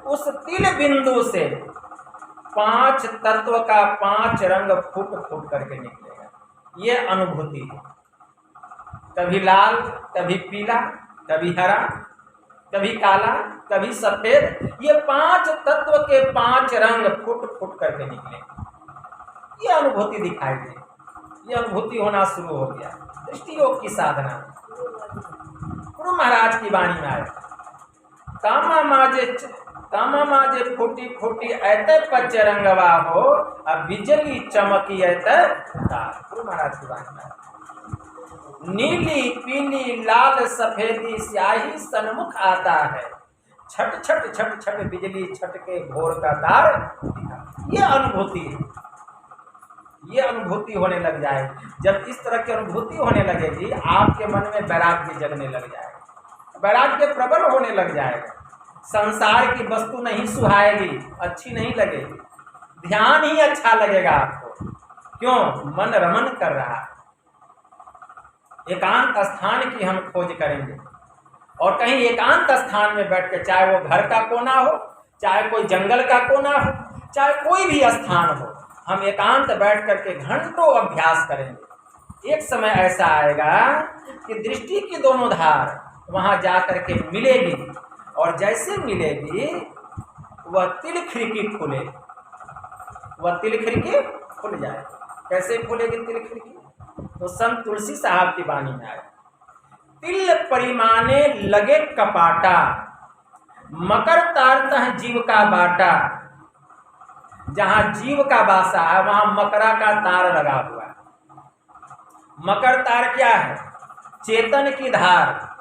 उस तिल बिंदु से 5 तत्व का 5 रंग फूट फूट करके निकलेगा। ये अनुभूति है। कभी लाल, कभी पीला, कभी हरा, कभी काला, कभी सफेद, ये 5 तत्व के 5 रंग फुट फुट करके निकले। ये अनुभूति दिखाई दे, ये अनुभूति होना शुरू हो गया। दृष्टि योग की साधना गुरु महाराज की वाणी में आए, तामा माजे फूटी फूटी ऐते पच रंगवा हो, अब बिजली चमकी ऐते तार। गुरु महाराज की वाणी में नीली पीली लाल सफेदी स्याही सन्मुख आता है, छट छट छट छट बिजली छटके भोर का तार। ये अनुभूति है, ये अनुभूति होने लग जाए। जब इस तरह की अनुभूति होने लगेगी आपके मन में वैराग्य जगने लग जाएगा, वैराग्य प्रबल होने लग जाएगा। संसार की वस्तु नहीं सुहाएगी, अच्छी नहीं लगेगी, ध्यान ही अच्छा लगेगा आपको। क्यों? मन रमन कर रहा है। एकांत स्थान की हम खोज करेंगे, और कहीं एकांत स्थान में बैठ के, चाहे वो घर का कोना हो, चाहे कोई जंगल का कोना हो, चाहे कोई भी स्थान हो, हम एकांत बैठ करके घंटों अभ्यास करेंगे। एक समय ऐसा आएगा कि दृष्टि की दोनों धार वहां जा करके मिलेगी, और जैसे मिलेगी वह तिल खिड़की खुले, वह तिल खिड़की खुल जाए। कैसे खुलेगी तिल खिड़की? तो संत तुलसी साहब की वाणी में आए, तिल परिमाने लगे कपाटा, मकर तारतः जीव का बाटा। जहां जीव का बासा है वहां मकरा का तार लगा हुआ है। मकर तार क्या है? चेतन की धार।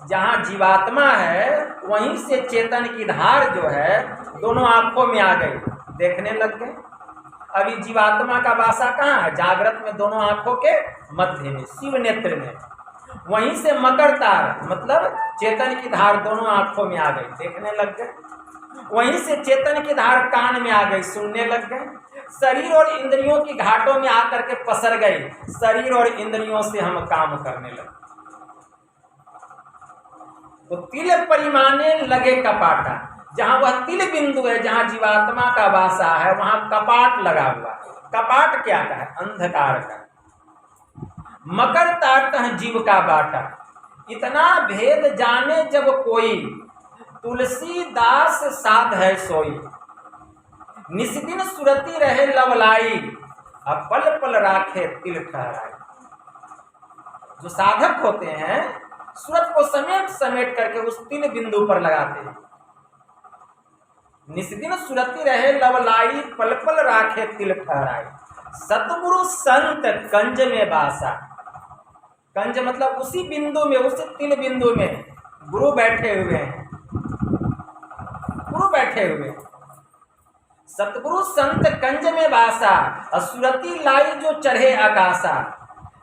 जहां जीवात्मा है वहीं से चेतन की धार जो है दोनों आंखों में आ गई, देखने लग गए। अभी जीवात्मा का वासा कहाँ है? जागृत में दोनों आंखों के मध्य में, शिव नेत्र में। वहीं से मकर तार मतलब चेतन की धार दोनों आंखों में आ गई, देखने लग गए। वहीं से चेतन की धार कान में आ गई, सुनने लग गए। शरीर और इंद्रियों की घाटों में आकर के पसर गई, शरीर और इंद्रियों से हम काम करने लगे। तो तिल परिमाने लगे कपाटा, जहां वह तिल बिंदु है, जहां जीवात्मा का वासा है वहां कपाट लगा हुआ है। कपाट क्या का है? अंधकार का। मकर तारतः जीव का बाटा, इतना भेद जाने जब कोई, तुलसीदास साध है सोई। निस्दिन सुरति रहे लवलाई, अब पल पल राखे तिल ठहराई। जो साधक होते हैं सूरत को समेट समेट करके उस तिल बिंदु पर लगाते हैं। निस्दिन सुरति रहे लवलाई, पल पल राखे तिल ठहराई। सतगुरु संत कंज में बासा, कंज मतलब उसी बिंदु में, उसी तिल बिंदु में गुरु बैठे हुए हैं, गुरु बैठे हुए। सतगुरु संत कंज में बासा, असुरति लाई जो चढ़े आकाशा।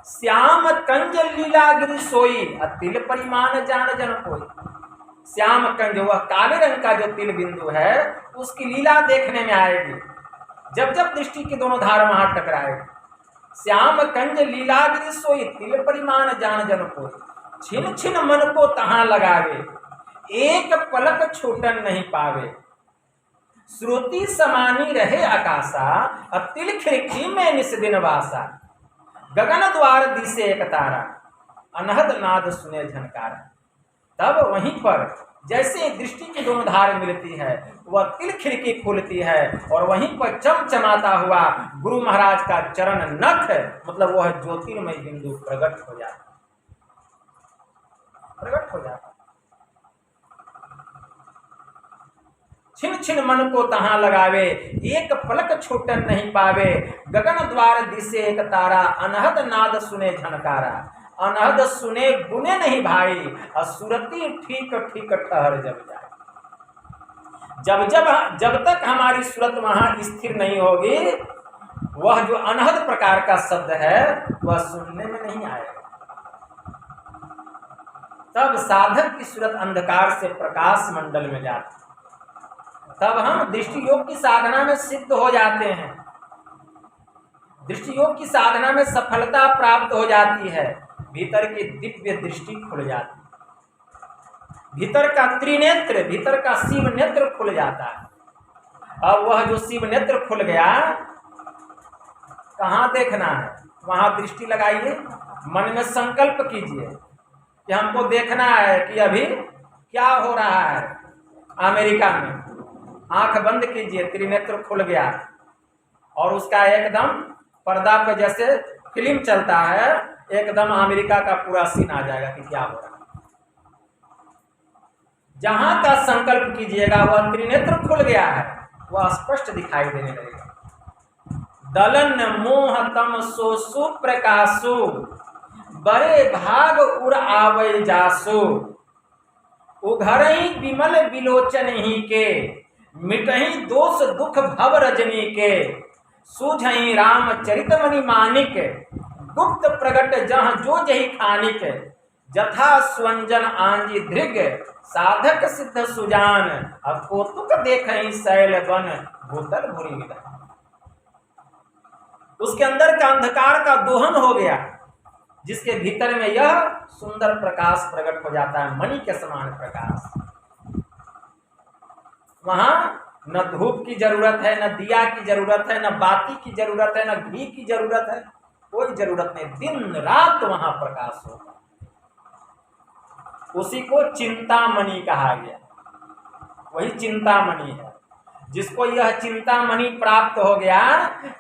श्याम कंज लीला गिरि सोई, तिल परिमाण जान जन कोई। श्याम कंज वह काले रंग का जो तिल बिंदु है उसकी लीला देखने में आएगी जब जब दृष्टि की दोनों धार वहां टकराएगी। श्याम कंज लीला गिरि सोई, तिल परिमाण जान जन कोई। छिन छिन मन को तहां लगावे, एक पलक छूटन नहीं पावे। श्रुति समानी रहे आकाशा, तिल खिड़की में निस्दिन वासा। गगन द्वार दिसे एक तारा, अनहद नाद सुने झनकारा। तब वहीं पर जैसे दृष्टि की दोनों धार मिलती है वह तिल खिड़की खुलती है, और वहीं पर चमचमाता हुआ गुरु महाराज का चरण नख मतलब वह ज्योतिर्मय बिंदु प्रकट हो जाता, प्रकट हो जाता। छिन छिन मन को तहां लगावे, एक पलक छूटन नहीं पावे। गगन द्वार दिसे एक तारा, अनहद नाद सुने झनकारा। अनहद सुने गुने नहीं भाई, असुरती ठीक ठीक ठहर जब जाए। जब तक हमारी सूरत वहां स्थिर नहीं होगी, वह जो अनहद प्रकार का शब्द है वह सुनने में नहीं आएगा। तब साधक की सूरत अंधकार से प्रकाश मंडल में जाती, तब हम दृष्टि योग की साधना में सिद्ध हो जाते हैं। दृष्टि योग की साधना में सफलता प्राप्त हो जाती है, भीतर की दिव्य दृष्टि खुल जाती है, भीतर का त्रिनेत्र, भीतर का शिव नेत्र खुल जाता है। अब वह जो शिव नेत्र खुल गया, कहाँ देखना है? वहां दृष्टि लगाइए, मन में संकल्प कीजिए कि हमको देखना है कि अभी क्या हो रहा है अमेरिका में। आंख बंद कीजिए, त्रिनेत्र खुल गया, और उसका एकदम पर्दा पे जैसे फिल्म चलता है, एकदम अमेरिका का पूरा सीन आ जाएगा कि क्या हो रहा है। जहां का संकल्प कीजिएगा वह त्रिनेत्र खुल गया है, वह स्पष्ट दिखाई देने लगेगा। दलन मोह तम सो सुप्रकाशु, बड़े भाग उड़ आवे जासु। उघरई विमल विलोचन ही के, मिटही दोष दुख भव रजनी के। सूझई राम चरित मणि मानिक, गुप्त प्रगट जहाँ जो जही खानिक। जथा स्वंजन आंजी धृग, साधक सिद्ध सुजान। अब कौतुक देखई शैल बन, भूतल भूरि विधान। उसके अंदर का अंधकार का दोहन हो गया, जिसके भीतर में यह सुंदर प्रकाश प्रकट हो जाता है, मणि के समान प्रकाश। वहां न धूप की जरूरत है, न दिया की जरूरत है, न बाती की जरूरत है, न घी की जरूरत है, कोई जरूरत नहीं, दिन रात वहां प्रकाश होगा। उसी को चिंतामणि कहा गया, वही चिंतामणि है। जिसको यह चिंतामणि प्राप्त हो गया,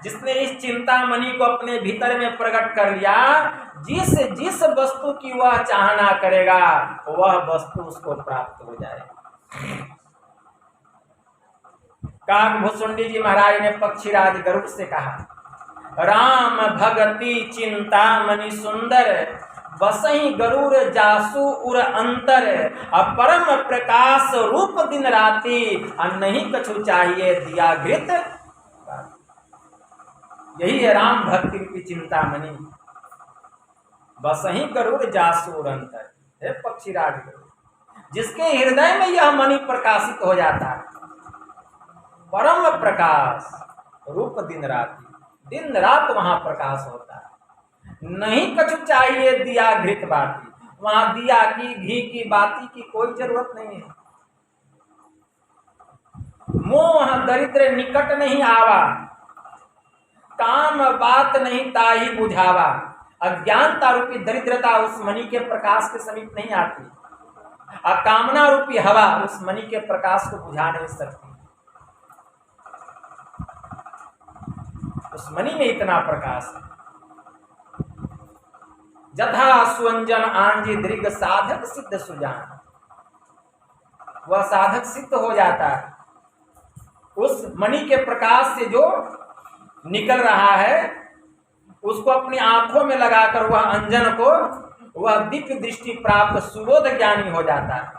जिसने इस चिंतामणि को अपने भीतर में प्रकट कर लिया, जिस जिस वस्तु की वह चाहना करेगा वह वस्तु उसको प्राप्त हो जाएगी। काकभुसुंडी जी महाराज ने पक्षीराज गरुड़ से कहा, राम भगति चिंतामणि सुंदर, बसही गरुड़ जासु उर अंतर, परम प्रकाश रूप दिन राति, नहीं कछु चाहिए दिया घृत। यही है राम भक्ति रूपी चिंतामणि। बसही गरुड़ जासु उर अंतर, हे पक्षीराज गरुड़, जिसके हृदय में यह मणि प्रकाशित हो जाता है, परम प्रकाश रूप दिन राति, दिन रात वहां प्रकाश होता है। नहीं कछु चाहिए दिया घृत बाती, वहां दिया की घी की बाती की कोई जरूरत नहीं है। मोह दरिद्र निकट नहीं आवा, काम बात नहीं ताही बुझावा। अज्ञानता रूपी दरिद्रता उस मणि के प्रकाश के समीप नहीं आती, अकामना रूपी हवा उस मणि के प्रकाश को बुझा नहीं सकती। उस मणि में इतना प्रकाश है। जथा सुअंजन आंजी दृग साधक सिद्ध सुजान, वह साधक सिद्ध हो जाता है। उस मणि के प्रकाश से जो निकल रहा है उसको अपनी आंखों में लगाकर वह अंजन को, वह दिव्य दृष्टि प्राप्त सुबोध ज्ञानी हो जाता है।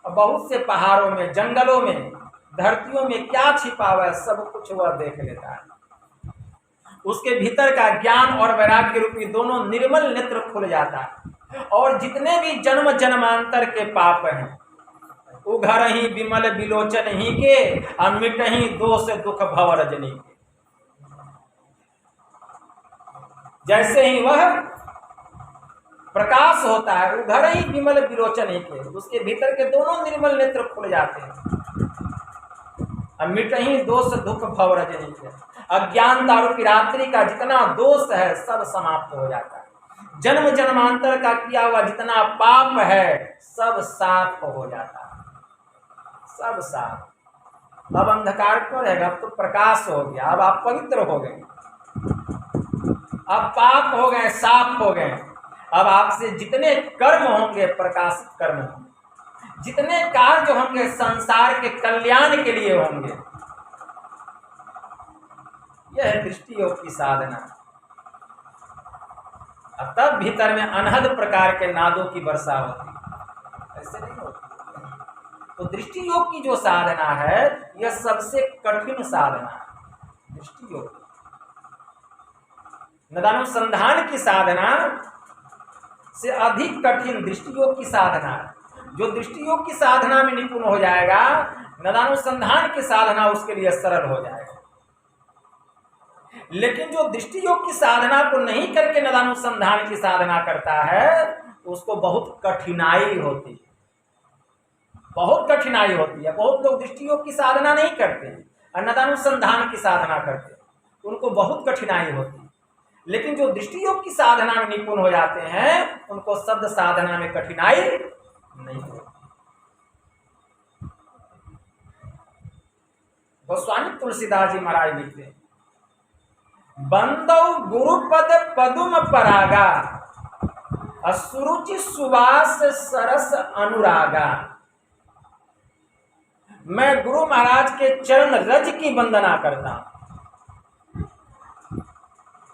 और बहुत से पहाड़ों में, जंगलों में, धरतियों में क्या छिपा हुआ है सब कुछ वह देख लेता है। उसके भीतर का ज्ञान और वैराग्य रूपी दोनों निर्मल नेत्र खुल जाता है। और जितने भी जन्म जन्मांतर के पाप हैं, उघर ही विमल विलोचन ही के, अमिट ही दोष दुख भव रजनी के। जैसे ही वह प्रकाश होता है, उघर ही विमल विलोचन ही के, उसके भीतर के दोनों निर्मल नेत्र खुल जाते हैं। अमिट ही दोष दुख भव रजनी के, अज्ञानता रूपी रात्रि का जितना दोष है सब समाप्त हो जाता है। जन्म जन्मांतर का किया हुआ जितना पाप है सब साफ हो जाता है, सब साफ। अब अंधकार क्यों रहेगा? अब तो प्रकाश हो गया, अब आप पवित्र हो गए, अब पाप हो गए, साफ हो गए। अब आपसे जितने कर्म होंगे प्रकाशित कर्म होंगे, जितने कार्य होंगे संसार के कल्याण के लिए होंगे। यह है दृष्टि योग की साधना। तब भीतर में अनहद प्रकार के नादों की वर्षा होती, ऐसे नहीं होती। तो दृष्टि योग की जो साधना है यह सबसे कठिन साधना है। दृष्टि योग नदानुसंधान की साधना से अधिक कठिन दृष्टि योग की साधना है। जो दृष्टि योग की साधना में निपुण हो जाएगा, नदानुसंधान की साधना उसके लिए सरल हो जाएगा। लेकिन जो दृष्टि योग की साधना को नहीं करके नदानुसंधान की साधना करता है उसको बहुत कठिनाई होती है, बहुत कठिनाई होती है। बहुत लोग दृष्टि योग की साधना नहीं करते और नदानुसंधान की साधना करते, उनको बहुत कठिनाई होती है। लेकिन जो दृष्टि योग की साधना में निपुण हो जाते हैं उनको शब्द साधना में कठिनाई नहीं होती। गोस्वामी तुलसीदास जी महाराज लिखते हैं, बंदौ गुरुपद पदुम परागा, असुरुचि सुवास सरस अनुरागा। मैं गुरु महाराज के चरण रज की वंदना करता हूं।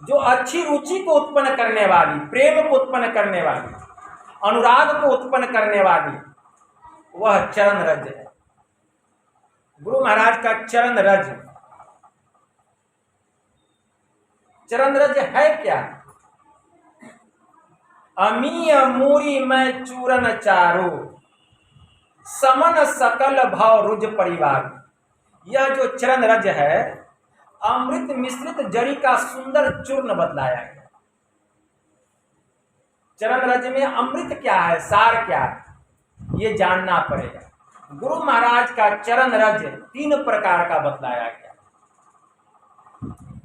जो अच्छी रुचि को उत्पन्न करने वाली, प्रेम को उत्पन्न करने वाली, अनुराग को उत्पन्न करने वाली वह चरण रज है। गुरु महाराज का चरण रज, चरण रज है क्या? अमीय मूरी में चूरन चारो, समन सकल भाव रुज परिवार। यह जो चरण रज है अमृत मिश्रित जड़ी का सुंदर चूर्ण बतलाया गया। चरण रज में अमृत क्या है, सार क्या है, ये जानना पड़ेगा। गुरु महाराज का चरण रज 3 प्रकार का बतलाया गया।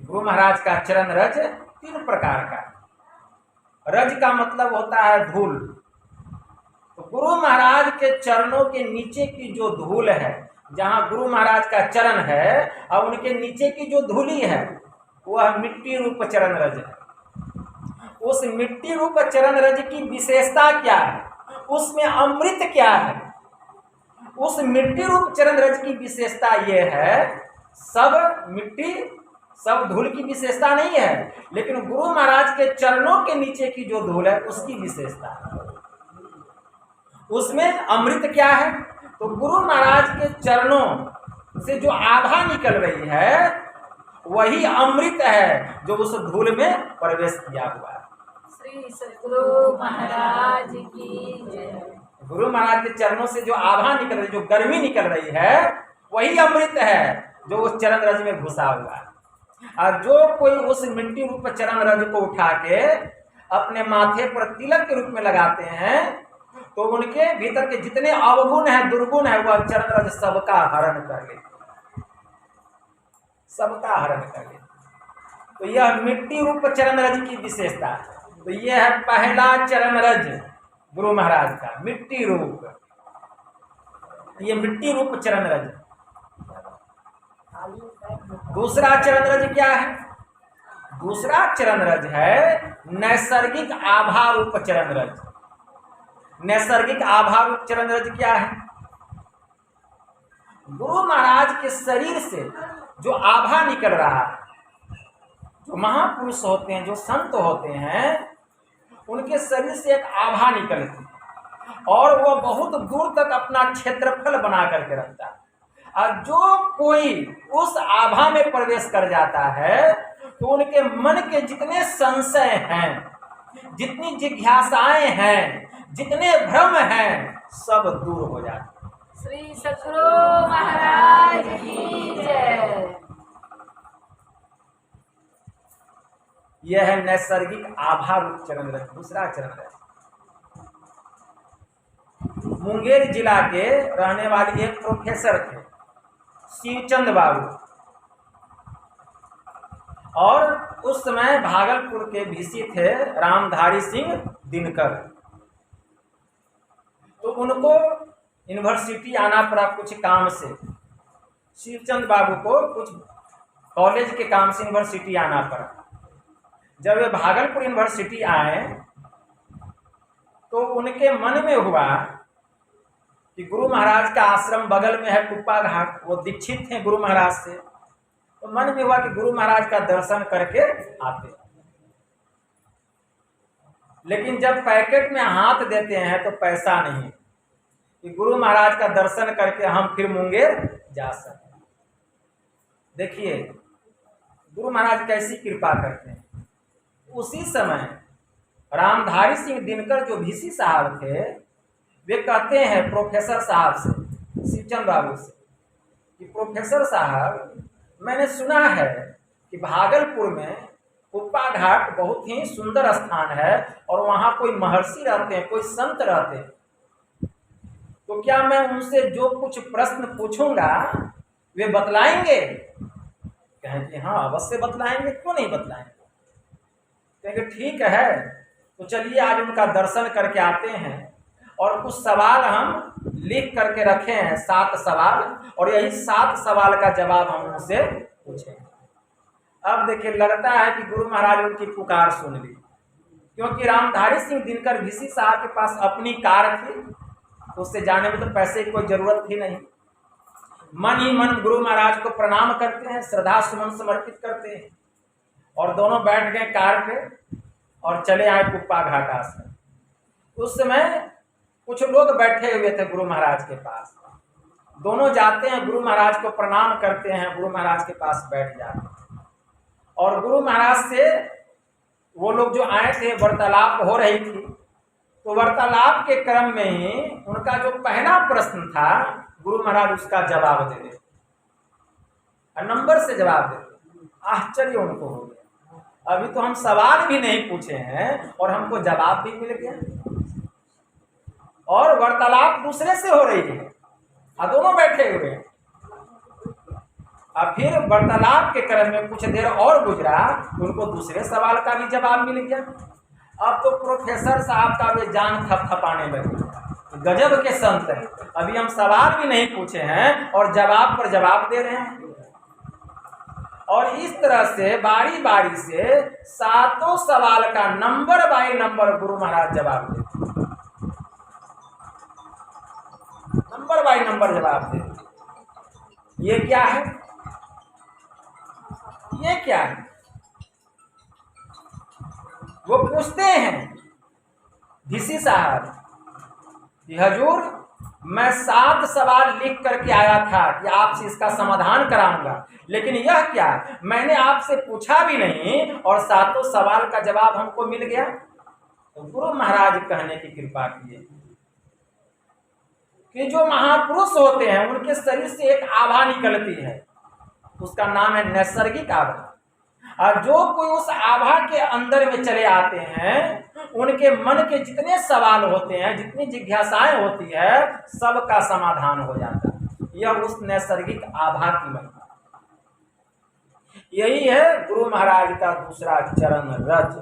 गुरु महाराज का चरण रज 3 प्रकार का। रज का मतलब होता है धूल। तो गुरु महाराज के चरणों के नीचे की जो धूल है, जहां गुरु महाराज का चरण है और उनके नीचे की जो धूली है, वह मिट्टी रूप चरण रज है। उस मिट्टी रूप चरण रज की विशेषता क्या है, उसमें अमृत क्या है? उस मिट्टी रूप चरण रज की विशेषता यह है, सब मिट्टी सब धूल की विशेषता नहीं है, लेकिन गुरु महाराज के चरणों के नीचे की जो धूल है उसकी विशेषता है। उसमें अमृत क्या है? तो गुरु महाराज के चरणों से जो आभा निकल रही है वही अमृत है, जो उस धूल में प्रवेश किया हुआ है। श्री सद्गुरु महाराज की जय। गुरु महाराज के चरणों से जो आभा निकल रही, जो गर्मी निकल रही है, वही अमृत है जो उस चरण रज में घुसा हुआ है। और जो कोई उस मिट्टी रूप चरण रज को उठा के अपने माथे पर तिलक के रूप में लगाते हैं, तो उनके भीतर के जितने अवगुण है, दुर्गुण है, वह चरण रज सबका हरण कर ले, सबका हरण कर ले। तो यह मिट्टी रूप चरण रज की विशेषता है। तो यह है पहला चरण रज गुरु महाराज का, मिट्टी रूप। ये मिट्टी रूप चरण रज। दूसरा चरण रज क्या है? दूसरा चरण रज है नैसर्गिक आभा रूप चरण रज। नैसर्गिक आभा रूप चरण रज क्या है? गुरु महाराज के शरीर से जो आभा निकल रहा है, जो महापुरुष होते हैं, जो संत होते हैं, उनके शरीर से एक आभा निकलती है और वह बहुत दूर तक अपना क्षेत्रफल बना करके रखता है। और जो कोई उस आभा में प्रवेश कर जाता है, तो उनके मन के जितने संशय हैं, जितनी जिज्ञासाएं हैं, जितने भ्रम हैं, सब दूर हो जाते हैं। श्री सद्गुरु महाराज की जय। यह है नैसर्गिक आभा रूप चरण रज। दूसरा चरण रज मुंगेर जिला के रहने वाले एक प्रोफेसर थे, शिवचंद बाबू, और उस समय भागलपुर के वीसी थे रामधारी सिंह दिनकर। तो उनको यूनिवर्सिटी आना पड़ा कुछ काम से। शिवचंद बाबू को कुछ कॉलेज के काम से यूनिवर्सिटी आना पड़ा। जब वे भागलपुर यूनिवर्सिटी आए, तो उनके मन में हुआ कि गुरु महाराज का आश्रम बगल में है, कुप्पा घाट, वो दीक्षित थे गुरु महाराज से। तो मन में हुआ कि गुरु महाराज का दर्शन करके आते। लेकिन जब पैकेट में हाथ देते हैं तो पैसा नहीं कि गुरु महाराज का दर्शन करके हम फिर मुंगेर जा सकें। देखिए गुरु महाराज कैसी कृपा करते हैं। उसी समय रामधारी सिंह दिनकर जो वीसी साहब थे, वे कहते हैं प्रोफेसर साहब से, शिवचंद बाबू से, कि प्रोफेसर साहब, मैंने सुना है कि भागलपुर में कुप्पा घाट बहुत ही सुंदर स्थान है और वहाँ कोई महर्षि रहते हैं, कोई संत रहते हैं, तो क्या मैं उनसे जो कुछ प्रश्न पूछूंगा वे बतलाएंगे? कहें कि हाँ अवश्य बतलाएंगे, क्यों नहीं बतलाएंगे। कहेंगे ठीक है, तो चलिए आज उनका दर्शन करके आते हैं और कुछ सवाल हम लिख करके रखे हैं, 7 सवाल, और यही 7 सवाल का जवाब हम उनसे पूछेंगे। अब देखिए लगता है कि गुरु महाराज उनकी पुकार सुन ली, क्योंकि रामधारी सिंह दिनकर वीसी साहब के पास अपनी कार थी, उससे जाने में तो पैसे की कोई जरूरत थी नहीं। मन ही मन गुरु महाराज को प्रणाम करते हैं, श्रद्धा सुमन समर्पित करते हैं, और दोनों बैठ गए कार पे और चले आए कुप्पा घाट आश्रम। उस समय कुछ लोग बैठे हुए थे गुरु महाराज के पास। दोनों जाते हैं, गुरु महाराज को प्रणाम करते हैं, गुरु महाराज के पास बैठ जाते हैं, और गुरु महाराज से वो लोग जो आए थे वार्तालाप हो रही थी। तो वार्तालाप के क्रम में ही उनका जो पहला प्रश्न था, गुरु महाराज उसका जवाब दे देते, नंबर से जवाब देते। आश्चर्य उनको हो गया। अभी तो हम सवाल भी नहीं पूछे हैं और हमको जवाब भी मिल गया, और वार्तालाप दूसरे से हो रही है, दोनों बैठे हुए हैं। अब फिर वार्तालाप के क्रम में कुछ देर और गुजरा, उनको दूसरे सवाल का भी जवाब मिल गया। अब तो प्रोफेसर साहब का भी जान थपथपाने लगी, गजब के संत हैं, अभी हम सवाल भी नहीं पूछे हैं और जवाब पर जवाब दे रहे हैं। और इस तरह से बारी बारी से सातों सवाल का number by number Guru Maharaj जवाब देते, नंबर बाय नंबर जवाब देते। ये क्या है, ये क्या है? वो पूछते हैं डीसी साहब कि हजूर, मैं 7 सवाल लिख करके आया था कि आपसे इसका समाधान कराऊंगा, लेकिन यह क्या, मैंने आपसे पूछा भी नहीं और 7 सवाल का जवाब हमको मिल गया। तो गुरु महाराज कहने की कृपा किए कि जो महापुरुष होते हैं उनके शरीर से एक आभा निकलती है, उसका नाम है नैसर्गिक आभा। और जो कोई उस आभा के अंदर में चले आते हैं, उनके मन के जितने सवाल होते हैं, जितनी जिज्ञासाएं होती है, सबका समाधान हो जाता है। यह उस नैसर्गिक आभा की महिमा। यही है गुरु महाराज का दूसरा चरण रज।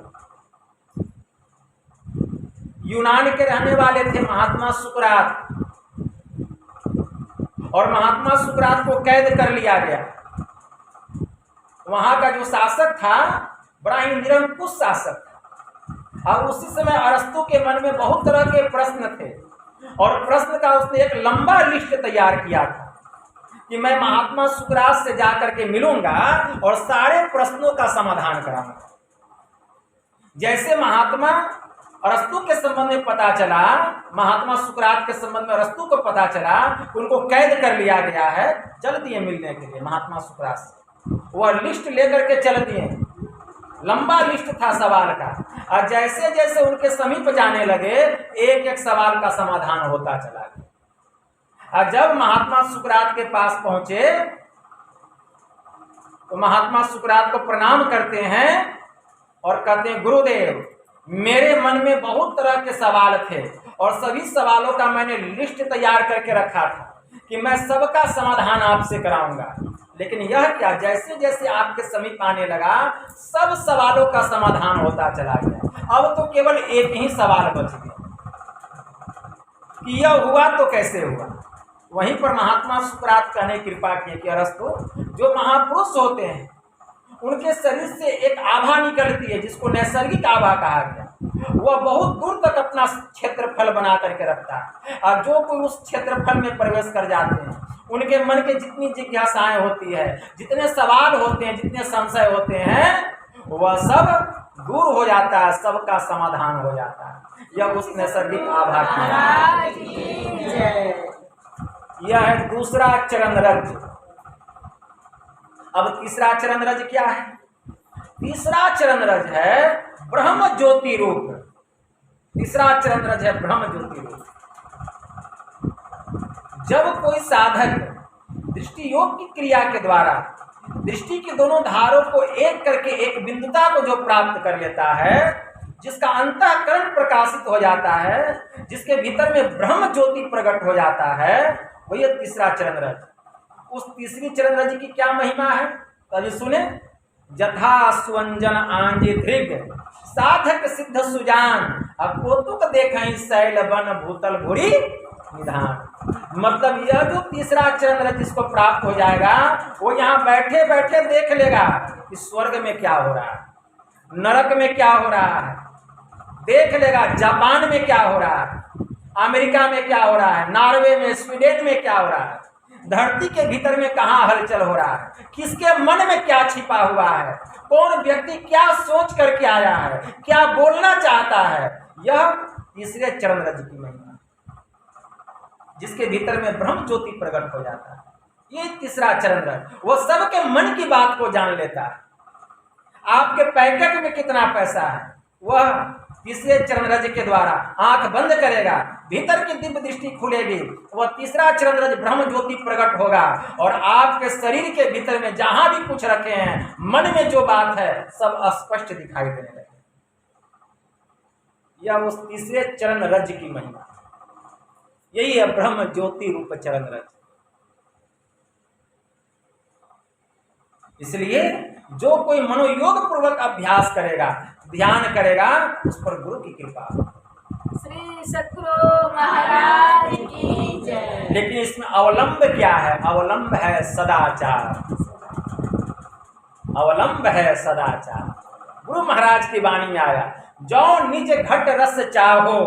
यूनान के रहने वाले थे महात्मा सुकरात, और महात्मा सुकरात को कैद कर लिया गया। वहां का जो शासक था बड़ा ही निरंकुश शासक था, और उसी समय अरस्तु के मन में बहुत तरह के प्रश्न थे, और प्रश्न का उसने एक लंबा लिस्ट तैयार किया था कि मैं महात्मा सुकरात से जाकर के मिलूंगा और सारे प्रश्नों का समाधान कराऊंगा। जैसे महात्मा अरस्तु के संबंध में पता चला, महात्मा सुकरात के संबंध में अरस्तु को पता चला, उनको कैद कर लिया गया है, चल दिए मिलने के लिए महात्मा सुकरात से। वह लिस्ट लेकर के चल दिए, लंबा लिस्ट था सवाल का, और जैसे जैसे उनके समीप जाने लगे, एक एक सवाल का समाधान होता चला गया। और जब महात्मा सुकरात के पास पहुंचे तो महात्मा सुकरात को प्रणाम करते हैं और कहते हैं, गुरुदेव, मेरे मन में बहुत तरह के सवाल थे और सभी सवालों का मैंने लिस्ट तैयार करके रखा था कि मैं सबका समाधान आपसे कराऊंगा, लेकिन यह क्या, जैसे जैसे आपके समीप आने लगा, सब सवालों का समाधान होता चला गया। अब तो केवल एक ही सवाल बच गया कि यह हुआ तो कैसे हुआ। वहीं पर महात्मा सुकरात कहने कृपा किए कि अरस्तु, जो महापुरुष होते हैं उनके शरीर से एक आभा निकलती है, जिसको नैसर्गिक आभा कहा गया। वह बहुत दूर तक अपना क्षेत्रफल बना करके रखता है, और जो कोई उस क्षेत्रफल में प्रवेश कर जाते हैं, उनके मन के जितनी जिज्ञासाएं होती है, जितने सवाल होते हैं, जितने संशय होते हैं, वह सब दूर हो जाता है, सबका समाधान हो जाता है। यह उस नैसर्गिक आभा की है। यह है दूसरा चरण रज। अब तीसरा चरण रज क्या है? तीसरा चरण रज है ब्रह्म ज्योति रूप। तीसरा चरण रज है ब्रह्म ज्योति रूप। जब कोई साधक दृष्टि योग की क्रिया के द्वारा दृष्टि के दोनों धारों को एक करके एक बिंदुता को जो प्राप्त कर लेता है, जिसका अंतःकरण प्रकाशित हो जाता है, जिसके भीतर में ब्रह्म ज्योति प्रकट हो जाता है, वही तीसरा चरण रज। उस तीसरी चरण रज की क्या महिमा है, तभी सुने। जथा सुवंजन आंजी धृग साधक सिद्ध सुजान, अब कौतुक देखें शैल बन भूतल भूरी निधान। मतलब यह जो तीसरा चरण रज जिसको प्राप्त हो जाएगा, वो यहाँ बैठे बैठे देख लेगा कि स्वर्ग में क्या हो रहा है, नरक में क्या हो रहा है, देख लेगा जापान में क्या हो रहा है, अमेरिका में क्या हो रहा है, नॉर्वे में, स्वीडन में क्या हो रहा है, धरती के भीतर में कहाँ हलचल हो रहा है, किसके मन में क्या छिपा हुआ है, कौन व्यक्ति क्या सोच करके आया है, क्या बोलना चाहता है। यह तीसरे चरण रज की महिमा, जिसके भीतर में ब्रह्म ज्योति प्रकट हो जाता है। ये तीसरा चरण रज, वह सबके मन की बात को जान लेता है। आपके पैकेट में कितना पैसा है, वह तीसरे चरण रज के द्वारा आंख बंद करेगा, भीतर की दिव्य दृष्टि खुलेगी, वह तीसरा चरण रज ब्रह्म ज्योति प्रकट होगा और आपके शरीर के भीतर में जहां भी कुछ रखे हैं, मन में जो बात है सब स्पष्ट दिखाई देने लगे। यह उस तीसरे चरण रज की महिमा, यही है ब्रह्म ज्योति रूप चरण रज। इसलिए जो कोई मनोयोग पूर्वक अभ्यास करेगा, ध्यान करेगा, उस पर गुरु की कृपा। श्री सद्गुरु महाराज की जय। लेकिन इसमें अवलंब क्या है? अवलंब है सदाचार, अवलंब है सदाचार। गुरु महाराज की वाणी में आया, जो निज घट रस चाहो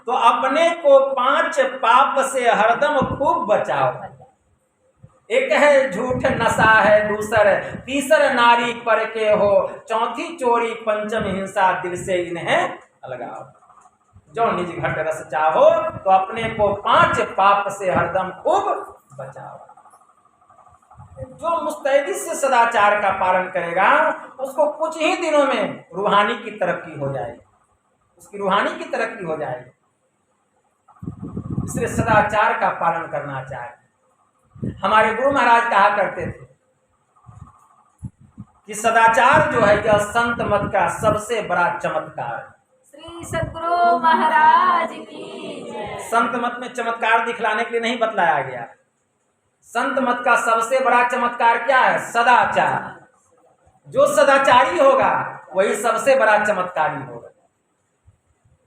तो अपने को 5 पाप से हरदम खूब बचाओ। एक है झूठ नशा है, दूसर तीसर नारी पर के हो, चौथी चोरी, पंचम हिंसा, दिल से इन्हें अलगाओ। जो निज घट रस चाहो तो अपने को 5 पाप से हरदम खूब बचाओ। जो मुस्तैदी से सदाचार का पालन करेगा, उसको कुछ ही दिनों में रूहानी की तरक्की हो जाएगी, उसकी रूहानी की तरक्की हो जाएगी। इसलिए सदाचार का पालन करना चाहिए। हमारे गुरु महाराज कहा करते थे कि सदाचार जो है यह संत मत का सबसे बड़ा चमत्कार है। श्री सद्गुरु महाराज की जय। संत मत में चमत्कार दिखलाने के लिए नहीं बतलाया गया। संत मत का सबसे बड़ा चमत्कार क्या है? सदाचार। जो सदाचारी होगा वही सबसे बड़ा चमत्कारी होगा।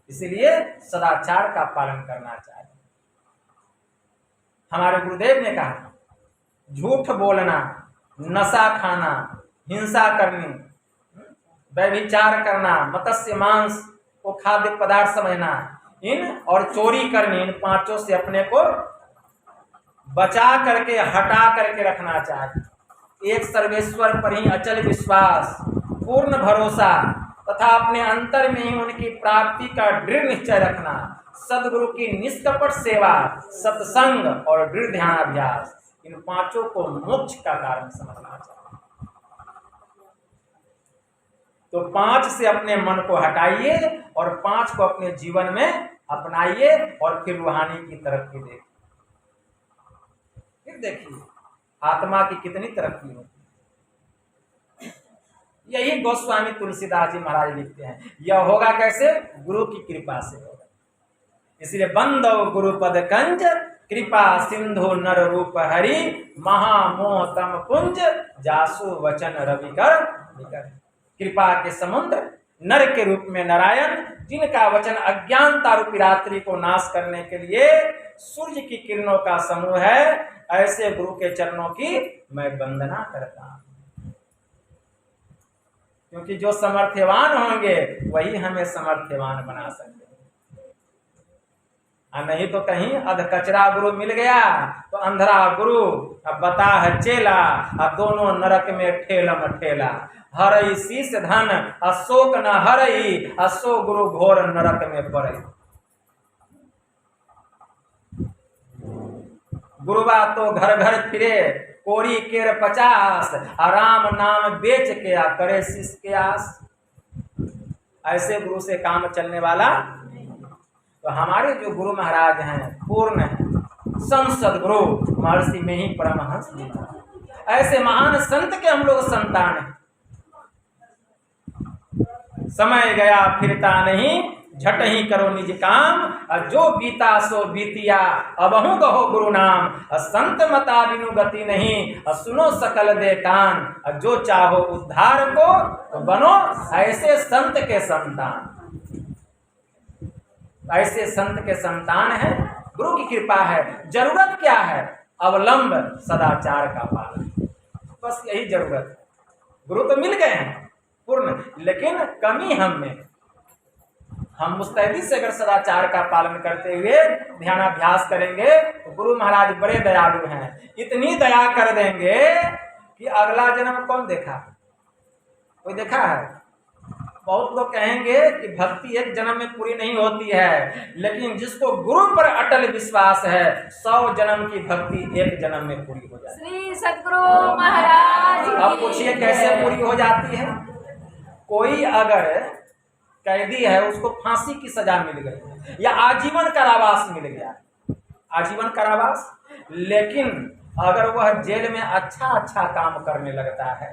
इसलिए सदाचार का पालन करना चाहिए। हमारे गुरुदेव ने कहा, झूठ बोलना, नशा खाना, हिंसा करनी, व्यभिचार करना, मत्स्य मांस को खाद्य पदार्थ समझना, इन और चोरी करनी, इन 5 से अपने को बचा करके, हटा करके रखना चाहिए। एक सर्वेश्वर पर ही अचल विश्वास, पूर्ण भरोसा तथा अपने अंतर में ही उनकी प्राप्ति का दृढ़ निश्चय रखना, सदगुरु की निष्कपट सेवा, सत्संग और दृढ़ ध्यानाभ्यास, इन 5 को मोक्ष का कारण समझना चाहिए। तो 5 से अपने मन को हटाइए और 5 को अपने जीवन में अपनाइए और फिर रूहानी की तरक्की देखिए। फिर देखिए आत्मा की कितनी तरक्की होती है। यही गोस्वामी तुलसीदास जी महाराज लिखते हैं। यह होगा कैसे? गुरु की कृपा से होगा। इसलिए बंदो गुरुपद कंज, कृपा सिंधु नर रूप हरि, महामोह तम कुंज, जासु वचन रवि कर निकर। कृपा के समुद्र, नर के रूप में नारायण, जिनका वचन अज्ञानता रूपी रात्रि को नाश करने के लिए सूर्य की किरणों का समूह है, ऐसे गुरु के चरणों की मैं वंदना करता हूं। क्योंकि जो समर्थ्यवान होंगे वही हमें समर्थ्यवान बना सकते हैं। नहीं तो कहीं अध कचरा गुरु मिल गया तो अंधरा गुरु, अब बता है चेला, अब दोनों नरक में ठेलम ठेला। हरई शीश धन अशोक न हरई, अशो गुरु घोर नरक में पड़े। गुरुवा तो घर घर फिरे, कोरी केर 50, राम नाम बेच के आ करे शीश के आस। ऐसे गुरु से काम चलने वाला। तो हमारे जो गुरु महाराज हैं पूर्ण संसद गुरु महर्षि में ही परमहंस, ऐसे महान संत के हम लोग संतान हैं। समय गया फिरता नहीं, झट ही करो निज काम, जो बीता सो बीतिया, अबहु कहो गुरु नाम। संत मता बिनु गति नहीं, सुनो सकल दे कान। जो चाहो उद्धार को तो बनो ऐसे संत के संतान। ऐसे संत के संतान है, गुरु की कृपा है। जरूरत क्या है? अवलंब सदाचार का पालन, बस यही जरूरत है। गुरु तो मिल गए हैं पूर्ण, लेकिन कमी हम में। हम मुस्तैदी से अगर सदाचार का पालन करते हुए ध्यानाभ्यास करेंगे तो गुरु महाराज बड़े दयालु हैं। इतनी दया कर देंगे कि अगला जन्म कौन देखा? कोई देखा है? बहुत लोग कहेंगे कि भक्ति एक जन्म में पूरी नहीं होती है, लेकिन जिसको गुरु पर अटल विश्वास है 100 जन्म की भक्ति एक जन्म में पूरी हो जाती है। श्री सद्गुरु महाराज। अब पूछिए कैसे पूरी हो जाती है? कोई अगर कैदी है उसको फांसी की सजा मिल गई या आजीवन कारावास मिल गया, आजीवन कारावास, लेकिन अगर वह जेल में अच्छा अच्छा काम करने लगता है,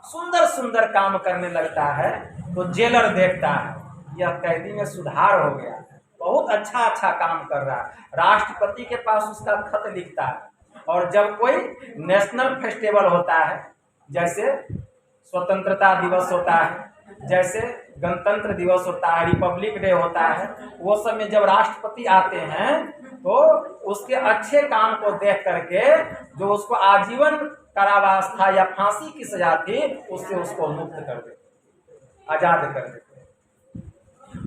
सुंदर सुंदर काम करने लगता है, तो जेलर देखता है यह कैदी में सुधार हो गया, बहुत अच्छा अच्छा काम कर रहा है, राष्ट्रपति के पास उसका खत लिखता है। और जब कोई नेशनल फेस्टिवल होता है, जैसे स्वतंत्रता दिवस होता है, जैसे गणतंत्र दिवस होता है, रिपब्लिक डे होता है, वो सब में जब राष्ट्रपति आते हैं तो उसके अच्छे काम को देख करके जो उसको आजीवन कारावास था या फांसी की सजा थी उससे उसको मुक्त कर देते, आजाद कर देते।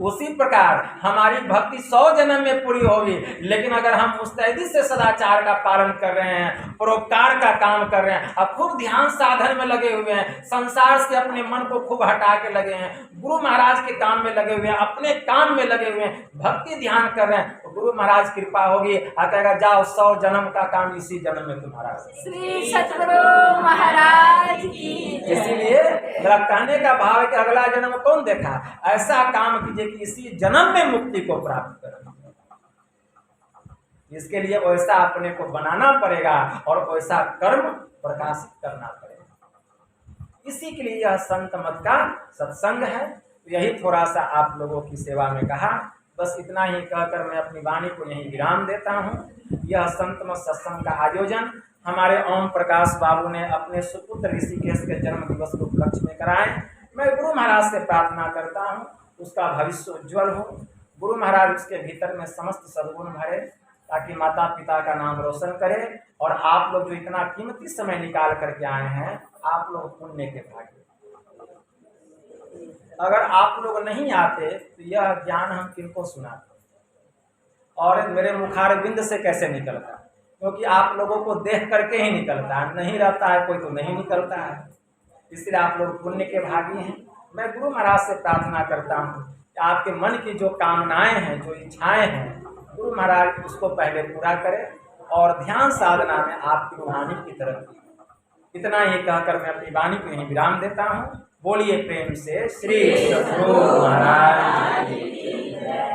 उसी प्रकार हमारी भक्ति 100 जन्म में पूरी होगी, लेकिन अगर हम मुस्तैदी से सदाचार का पालन कर रहे हैं, परोपकार का काम कर रहे हैं, अब खूब ध्यान साधन में लगे हुए हैं, संसार से अपने मन को खूब हटा के लगे हैं, गुरु महाराज के काम में लगे हुए हैं, अपने काम में लगे हुए हैं, भक्ति ध्यान कर रहे हैं, तो गुरु महाराज कृपा होगी, कहेगा जाओ 100 जन्म का काम इसी जन्म में तुम्हारा। श्री सद्गुरु महाराज की जय। इसीलिए मेरा कहने का भाव है कि अगला जन्म कौन देखा, ऐसा काम कीजिए कि इसी जन्म में मुक्ति को प्राप्त करें। इसके लिए वैसा अपने को बनाना पड़ेगा और वैसा कर्म प्रकाशित करना पड़ेगा। इसी के लिए यह संत मत का सत्संग है। यही थोड़ा सा आप लोगों की सेवा में कहा, बस इतना ही कहकर मैं अपनी वाणी को यहीं विराम देता हूँ। यह संत मत सत्संग का आयोजन हमारे ओम प्रकाश बाबू ने अपने सुपुत्र ऋषिकेश के जन्म दिवस को उपलक्ष्य में कराए। मैं गुरु महाराज से प्रार्थना करता हूँ उसका भविष्य उज्ज्वल हो, गुरु महाराज उसके भीतर में समस्त सद्गुण भरे, ताकि माता पिता का नाम रोशन करे। और आप लोग जो इतना कीमती समय निकाल करके आए हैं, आप लोग पुण्य के भागी। अगर आप लोग नहीं आते तो यह ज्ञान हम किनको सुनाते और मेरे मुखारबिंद से कैसे निकलता, क्योंकि आप लोगों को देख करके ही निकलता है, नहीं रहता है कोई तो नहीं निकलता है। इसलिए आप लोग पुण्य के भागी हैं। मैं गुरु महाराज से प्रार्थना करता हूँ कि आपके मन की जो कामनाएं हैं, जो इच्छाएं हैं, गुरु महाराज उसको पहले पूरा करें और ध्यान साधना में आपकी रूहानी की तरफ। इतना ही कहकर मैं अपनी वाणी को यहीं विराम देता हूँ। बोलिए प्रेम से श्री सद्गुरु महाराज की जय।